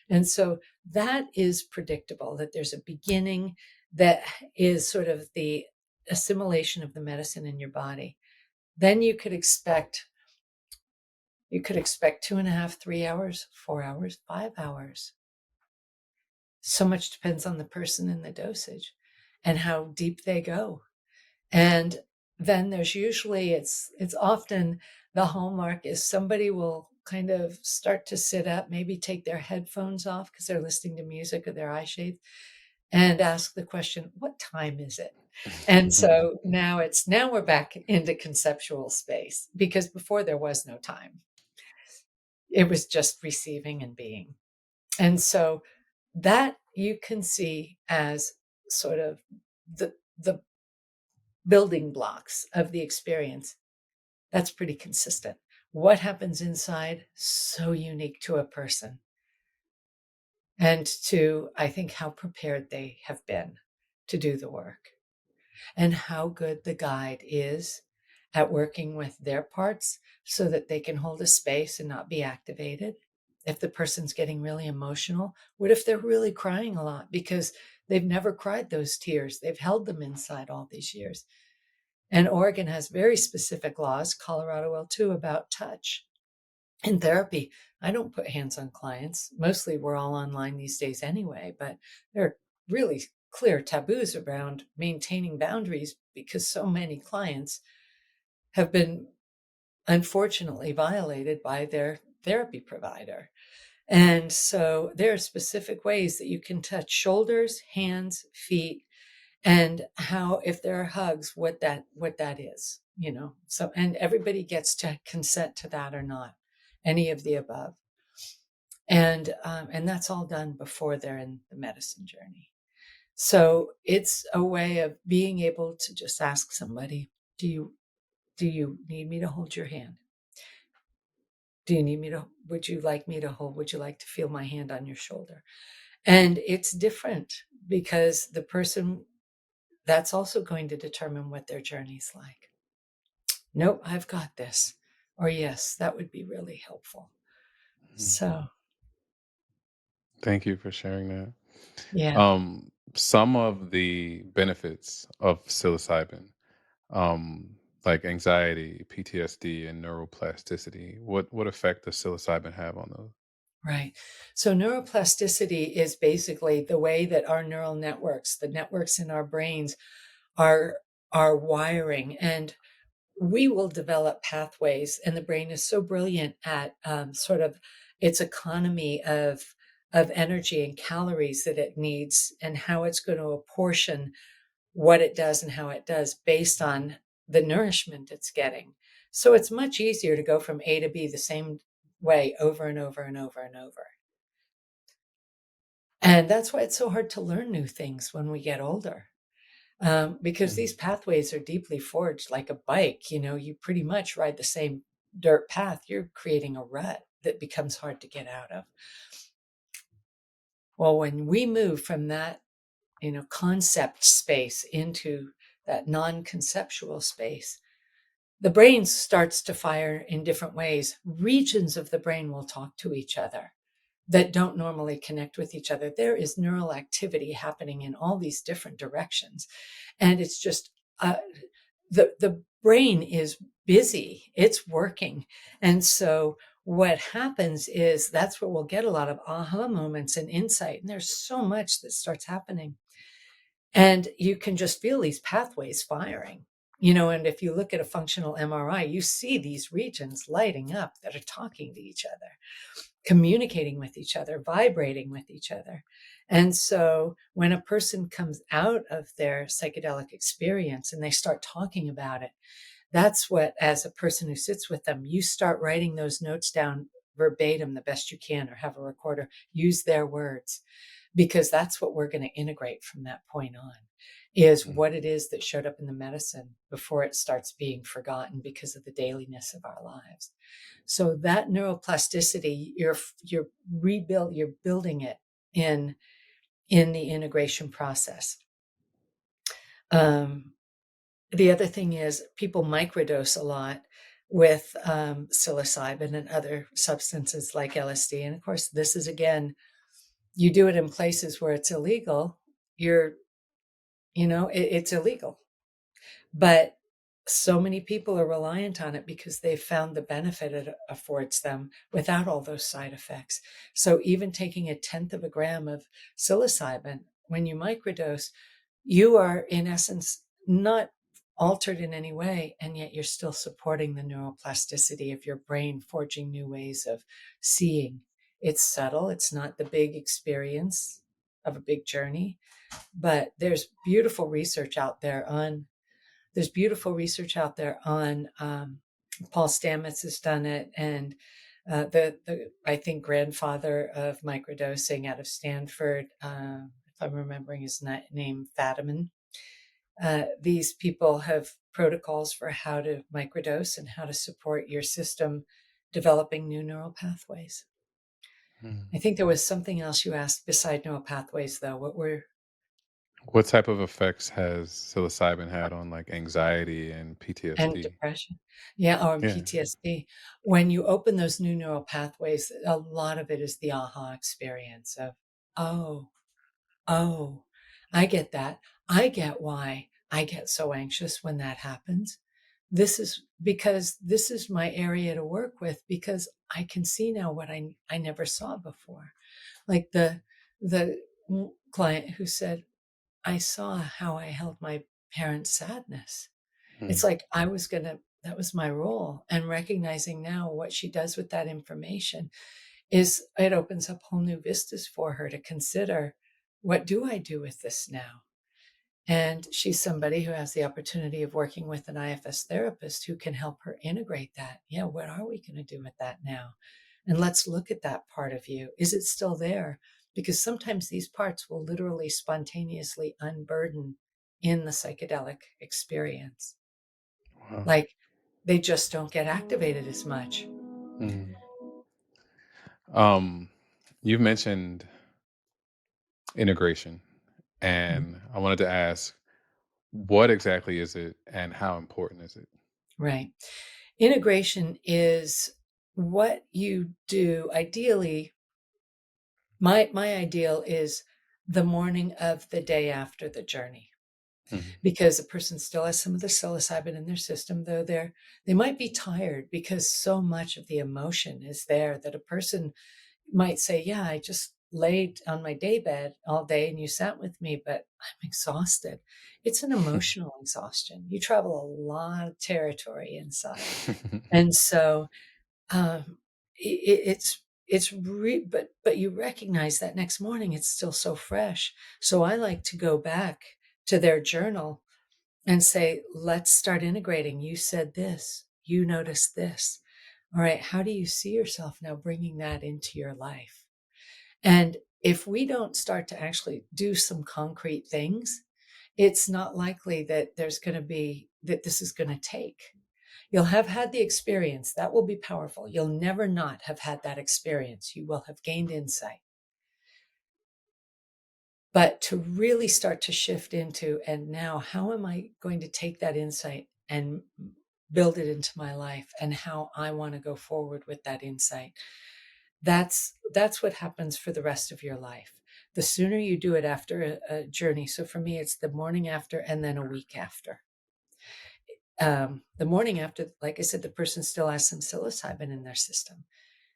And so that is predictable, that there's a beginning that is sort of the assimilation of the medicine in your body. Then you could expect 2.5, 3 hours, 4 hours, 5 hours. So much depends on the person and the dosage and how deep they go. And then there's usually, it's often the hallmark is somebody will kind of start to sit up, maybe take their headphones off because they're listening to music or their eye shades, and ask the question, what time is it? And so now we're back into conceptual space, because before there was no time. It was just receiving and being. And so that you can see as sort of the building blocks of the experience. That's pretty consistent. What happens inside, so unique to a person, and to, I think, how prepared they have been to do the work, and how good the guide is at working with their parts so that they can hold a space and not be activated. If the person's getting really emotional, what if they're really crying a lot because they've never cried those tears? They've held them inside all these years. And Oregon has very specific laws, Colorado will too, about touch. In therapy, I don't put hands on clients. Mostly we're all online these days anyway, but there are really clear taboos around maintaining boundaries because so many clients have been unfortunately violated by their therapy provider. And so there are specific ways that you can touch shoulders, hands, feet, and how, if there are hugs, what that is, so, and everybody gets to consent to that or not, any of the above. And that's all done before they're in the medicine journey. So it's a way of being able to just ask somebody, do you need me to hold your hand? Do you need me to, would you like me to hold? Would you like to feel my hand on your shoulder? And it's different because the person, that's also going to determine what their journey's like. Nope, I've got this. Or yes, that would be really helpful. Mm. So, Thank you for sharing that. yeah, Some of the benefits of psilocybin, um, like anxiety, PTSD, and neuroplasticity. What effect does psilocybin have on those? right. So, neuroplasticity is basically the way that our neural networks, the networks in our brains, are are wiring, and we will develop pathways. And the brain is so brilliant at sort of its economy of energy and calories that it needs, and how it's going to apportion what it does and how it does based on the nourishment it's getting. So it's much easier to go from A to B the same way over and over and over and over. And that's why it's so hard to learn new things when we get older, because these Mhm. pathways are deeply forged like a bike. You pretty much ride the same dirt path. You're creating a rut that becomes hard to get out of. Well, when we move from that, concept space into that non-conceptual space, the brain starts to fire in different ways. Regions of the brain will talk to each other that don't normally connect with each other. There is neural activity happening in all these different directions. And it's just the brain is busy, it's working. And so what happens is that's where we'll get a lot of aha moments and insight. And there's so much that starts happening. And you can just feel these pathways firing. And if you look at a functional MRI, you see these regions lighting up that are talking to each other, communicating with each other, vibrating with each other. And so when a person comes out of their psychedelic experience and they start talking about it, that's what, as a person who sits with them, you start writing those notes down verbatim the best you can, or have a recorder use their words, because that's what we're going to integrate from that point on, is Mm. what it is that showed up in the medicine before it starts being forgotten because of the dailiness of our lives. So that neuroplasticity, you're building it in the integration process. Um, the other thing is people microdose a lot with psilocybin and other substances like LSD. And of course, this is, again, you do it in places where it's illegal. It's illegal. But so many people are reliant on it because they've found the benefit it affords them without all those side effects. So even taking 1/10 of a gram of psilocybin, when you microdose, you are in essence not altered in any way, and yet you're still supporting the neuroplasticity of your brain, forging new ways of seeing. It's subtle, it's not the big experience of a big journey, but there's beautiful research out there on Paul Stamets has done it, and the I think grandfather of microdosing out of Stanford, if I'm remembering his name, Fadiman. These people have protocols for how to microdose and how to support your system developing new neural pathways. Mm. I think there was something else you asked beside neural pathways, though. What were What type of effects has psilocybin had on like anxiety and And PTSD? depression. Yeah, or in Yeah. PTSD. When you open those new neural pathways, a lot of it is the aha experience of, oh, oh, I get that. I get why I get so anxious when that happens. This is because this is my area to work with, because I can see now what I never saw before. Like the client who said, I saw how I held my parents' sadness. It's Mm. like that was my role. And recognizing now what she does with that information is it opens up whole new vistas for her to consider, what do I do with this now? And she's somebody who has the opportunity of working with an IFS therapist who can help her integrate that. Yeah, what are we going to do with that now? And let's look at that part of you. Is it still there? Because sometimes these parts will literally spontaneously unburden in the psychedelic experience. Wow. Like they just don't get activated as much. Mm. Um, you've mentioned integration, Mhm. and I wanted to ask, what exactly is it, and how important is it? Right. Integration is what you do ideally. My ideal is the morning of the day after the journey, Mhm. because a person still has some of the psilocybin in their system, though they might be tired because so much of the emotion is there that a person might say, yeah, I just laid on my day bed all day and you sat with me, but I'm exhausted. It's an emotional exhaustion. You travel a lot of territory inside. And so but you recognize that next morning it's still so fresh. So I like to go back to their journal and say, let's start integrating. You said this, you noticed this. All right, how do you see yourself now bringing that into your life? And if we don't start to actually do some concrete things, it's not likely that that this is going to take. You'll have had the experience. That will be powerful. You'll never not have had that experience. You will have gained insight. But to really start to shift into, and now how am I going to take that insight and build it into my life and how I want to go forward with that insight? That's what happens for the rest of your life. The sooner you do it after a journey. So for me, it's the morning after and then a week after. The morning after, like I said, the person still has some psilocybin in their system.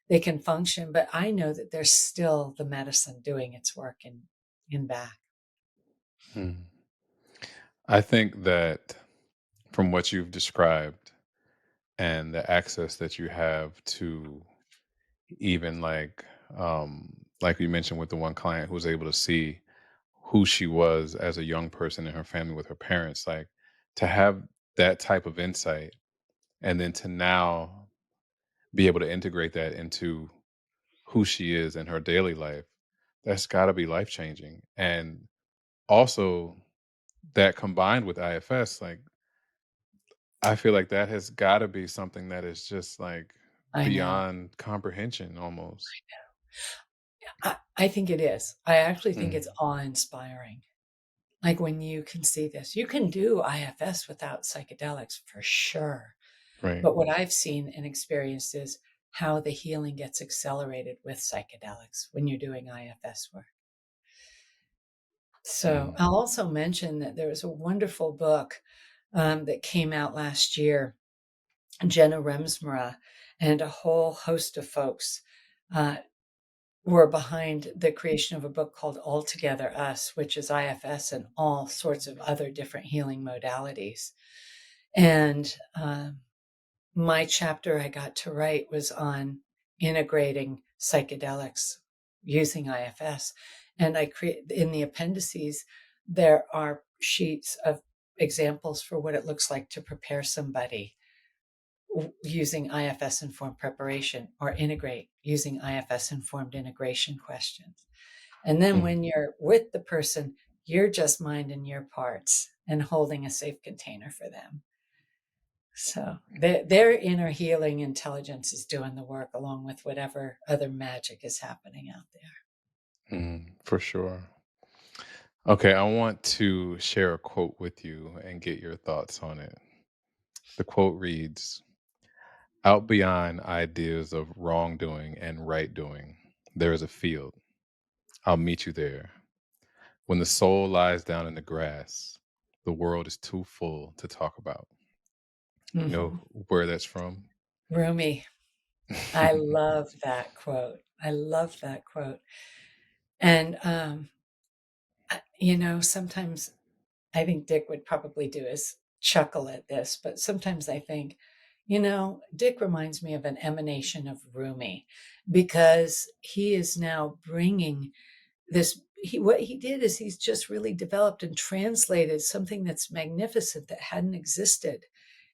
They can function, but I know that there's still the medicine doing its work in back. Mhm. I think that from what you've described and the access that you have to even like you mentioned with the one client who was able to see who she was as a young person in her family with her parents, like to have that type of insight and then to now be able to integrate that into who she is in her daily life, that's got to be life changing. And also that combined with IFS, like I feel like that has got to be something that is just like I know. beyond comprehension almost. I think it is. I actually think it's Mm, awe-inspiring. Like when you can see this, you can do IFS without psychedelics for sure. right. But what I've seen and experienced is how the healing gets accelerated with psychedelics when you're doing IFS work. So Mm, I'll also mention that there was a wonderful book that came out last year. Jenna Remsmara and a whole host of folks uh, were behind the creation of a book called Altogether Us, which is IFS and all sorts of other different healing modalities. And my chapter I got to write was on integrating psychedelics using IFS. And I create in the appendices, there are sheets of examples for what it looks like to prepare somebody using IFS informed preparation or integrate using IFS informed integration questions. And then mm, when you're with the person, you're just minding your parts and holding a safe container for them. So their inner healing intelligence is doing the work along with whatever other magic is happening out there. for sure. Okay, I want to share a quote with you and get your thoughts on it. The quote reads: out beyond ideas of wrongdoing and right doing, there is a field. I'll meet you there. When the soul lies down in the grass, the world is too full to talk about. You know Hmm. where that's from? Rumi. I love that quote. I love that quote. And, sometimes I think Dick would probably do is chuckle at this, but sometimes I think, Dick reminds me of an emanation of Rumi because he is now bringing this. What he did is he's just really developed and translated something that's magnificent that hadn't existed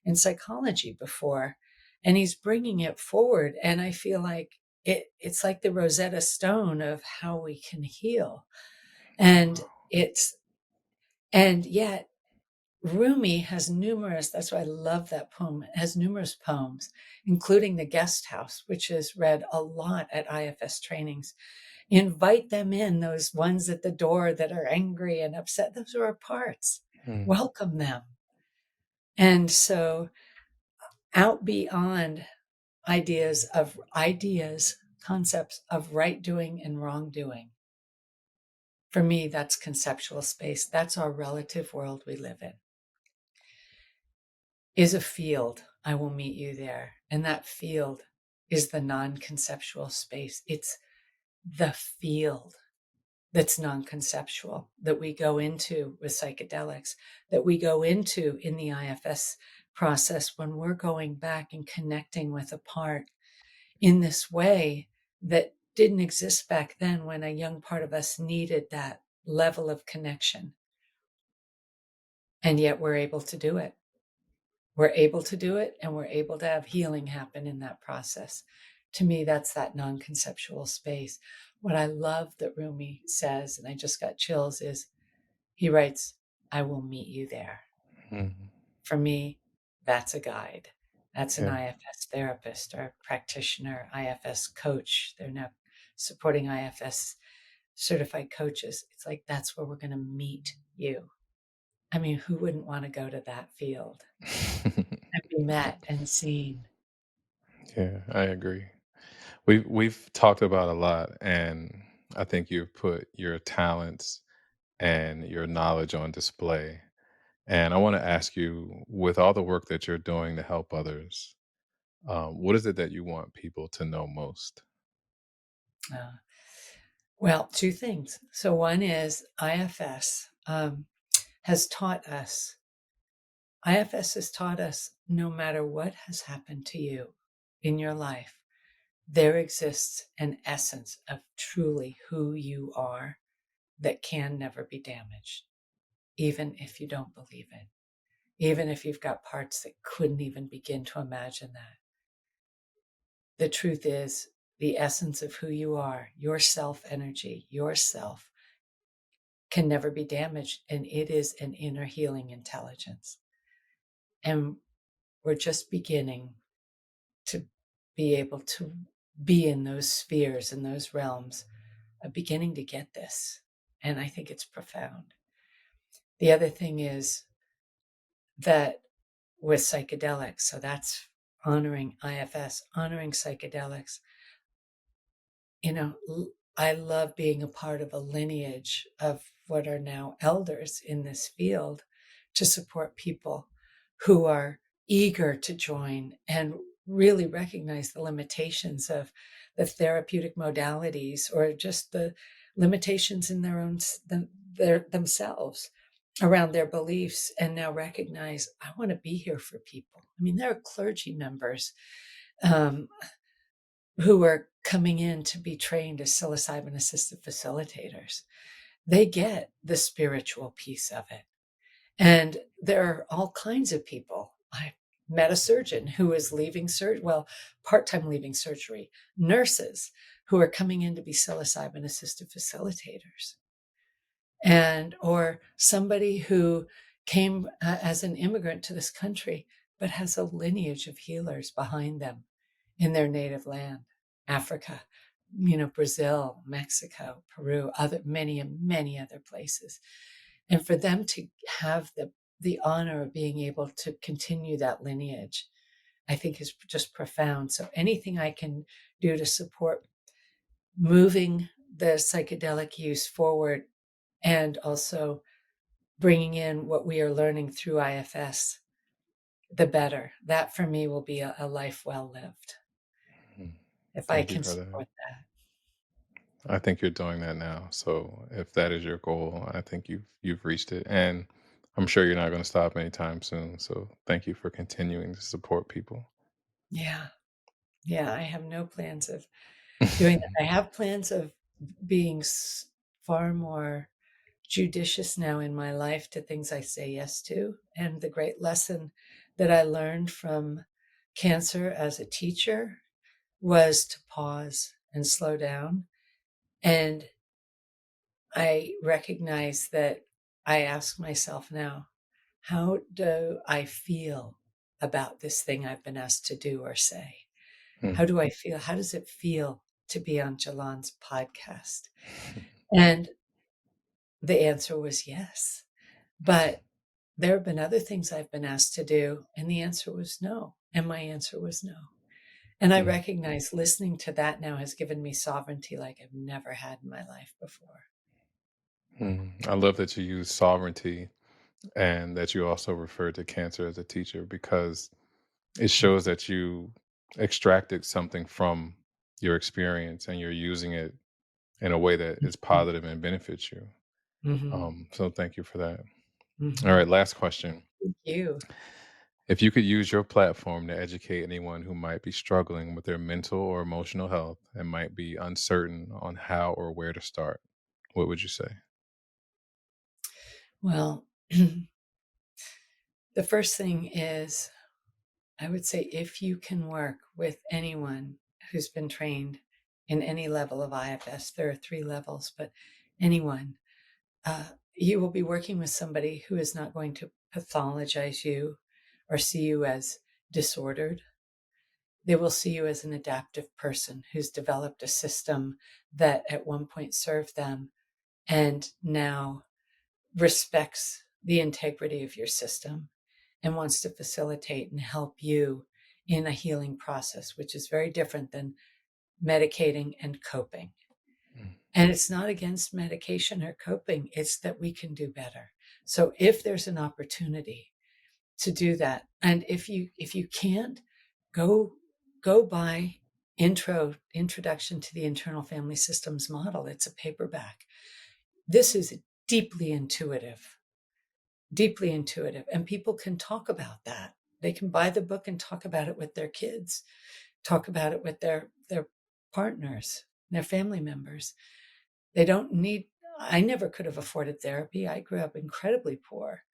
in psychology before. And he's bringing it forward. And I feel like it's like the Rosetta Stone of how we can heal. And it's, and yet Rumi has numerous, that's why I love that poem, it has numerous poems, including The Guest House, which is read a lot at IFS trainings. Invite them in, those ones at the door that are angry and upset. Those are our parts. Mm. Welcome them. And so out beyond concepts of right doing and wrong doing. For me, that's conceptual space. That's our relative world we live in. Is a field. I will meet you there. And that field is the non-conceptual space. It's the field that's non-conceptual that we go into with psychedelics, that we go into in the IFS process when we're going back and connecting with a part in this way that didn't exist back then when a young part of us needed that level of connection. And yet we're able to do it. We're able to do it, and we're able to have healing happen in that process. To me, that's that non-conceptual space. What I love that Rumi says, and I just got chills, is he writes, I will meet you there. Mm. For me, that's a guide. That's an Yeah. IFS therapist or practitioner, IFS coach. They're now supporting IFS certified coaches. It's like, that's where we're going to meet you. I mean, who wouldn't want to go to that field and be met and seen? Yeah, I agree. We've talked about a lot, and I think you've put your talents and your knowledge on display. And I want to ask you, with all the work that you're doing to help others, what is it that you want people to know most? Uh, well, two things. So one is has taught us, IFS has taught us no matter what has happened to you in your life, there exists an essence of truly who you are that can never be damaged, even if you don't believe it, even if you've got parts that couldn't even begin to imagine that. The truth is, the essence of who you are, your self energy, yourself, can never be damaged. And it is an inner healing intelligence. And we're just beginning to be able to be in those spheres, in those realms, of beginning to get this. And I think it's profound. The other thing is that with psychedelics, so that's honoring IFS, honoring psychedelics, you know, I love being a part of a lineage of what are now elders in this field to support people who are eager to join and really recognize the limitations of the therapeutic modalities or just the limitations in their own themselves around their beliefs, and now recognize I want to be here for people. I mean, there are clergy members um, who are coming in to be trained as psilocybin assisted facilitators. They get the spiritual piece of it. And there are all kinds of people. I met a surgeon who is leaving surgery, well, part-time leaving surgery, nurses who are coming in to be psilocybin assisted facilitators. And or somebody who came as an immigrant to this country but has a lineage of healers behind them in their native land, Africa, Brazil, Mexico, Peru, many other places. And for them to have the honor of being able to continue that lineage, I think is just profound. So anything I can do to support moving the psychedelic use forward and also bringing in what we are learning through IFS, the better. That for me will be a life well lived Mm. if I Thank you can for that. support that. I think you're doing that now. So if that is your goal, I think you've reached it, and I'm sure you're not going to stop anytime soon. So thank you for continuing to support people. Yeah. Yeah. I have no plans of doing that. I have plans of being far more judicious now in my life to things I say yes to. And the great lesson that I learned from cancer as a teacher was to pause and slow down. And I recognize that I ask myself now, How do I feel about this thing I've been asked to do or say? Mm. How do I feel? How does it feel to be on Jalan's podcast? And the answer was yes. But there have been other things I've been asked to do, and the answer was no. And my answer was no. And I Mm. recognize listening to that now has given me sovereignty like I've never had in my life before. Mm. I love that you use sovereignty and that you also refer to cancer as a teacher because it shows that you extracted something from your experience and you're using it in a way that is Mhm. positive and benefits you. Mhm. So thank you for that. All right, Mhm. last question. Thank you. If you could use your platform to educate anyone who might be struggling with their mental or emotional health and might be uncertain on how or where to start, what would you say? Well, the first thing is I would say if you can work with anyone who's been trained in any level of IFS, there are 3 levels, but anyone, you will be working with somebody who is not going to pathologize you or see you as disordered. They will see you as an adaptive person who's developed a system that at one point served them and now respects the integrity of your system and wants to facilitate and help you in a healing process, which is very different than medicating and coping. Mm. And it's not against medication or coping, it's that we can do better. So if there's an opportunity to do that, and if you can't, go buy Introduction to the Internal Family Systems Model. It's a paperback. This is deeply intuitive, deeply intuitive. And people can talk about that. They can buy the book and talk about it with their kids, talk about it with their partners, their family members. They don't need, I never could have afforded therapy. I grew up incredibly poor.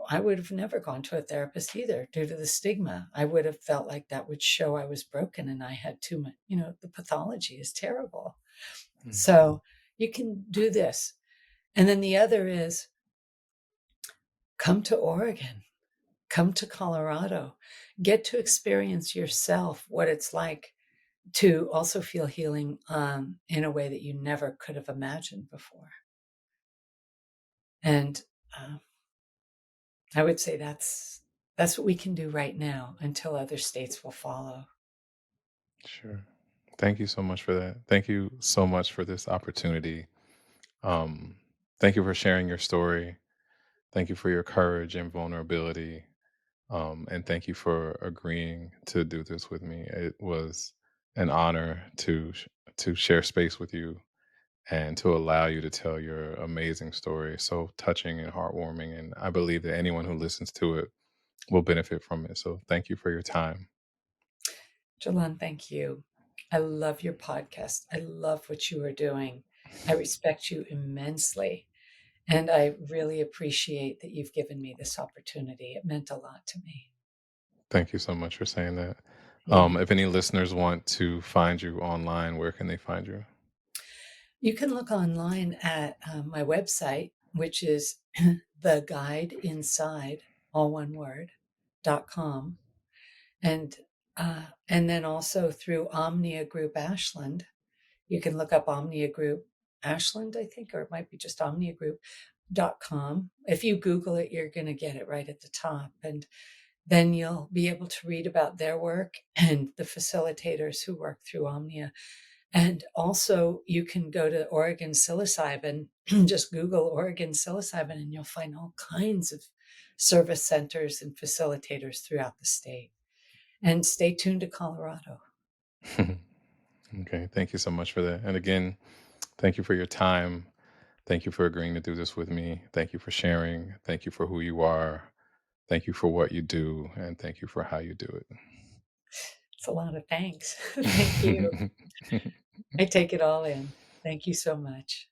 I would have never gone to a therapist either due to the stigma. I would have felt like that would show I was broken and I had too much, the pathology is terrible. Mm. So you can do this. And then the other is come to Oregon, come to Colorado, get to experience yourself what it's like to also feel healing in a way that you never could have imagined before. And uh, I would say that's what we can do right now until other states will follow. Sure. Thank you so much for that. Thank you so much for this opportunity. Um, Thank you for sharing your story. Thank you for your courage and vulnerability. And thank you for agreeing to do this with me. It was an honor to share space with you and to allow you to tell your amazing story. So touching and heartwarming. And I believe that anyone who listens to it will benefit from it. So thank you for your time. Jalan, thank you. I love your podcast. I love what you are doing. I respect you immensely. And I really appreciate that you've given me this opportunity. It meant a lot to me. Thank you so much for saying that. Yeah. If any listeners want to find you online, where can they find you? You can look online at my website, which is the guide inside, all one word, .com. And then also through Omnia Group Ashland. You can look up Omnia Group Ashland, I think, or it might be just omniagroup.com. If you Google it, you're going to get it right at the top. And then you'll be able to read about their work and the facilitators who work through Omnia. And also, you can go to Oregon Psilocybin, just Google Oregon Psilocybin, and you'll find all kinds of service centers and facilitators throughout the state. And stay tuned to Colorado. Okay, thank you so much for that. And again, thank you for your time. Thank you for agreeing to do this with me. Thank you for sharing. Thank you for who you are. Thank you for what you do. And thank you for how you do It's a lot of thanks. Thank you. it. I take it all in. Thank you so much.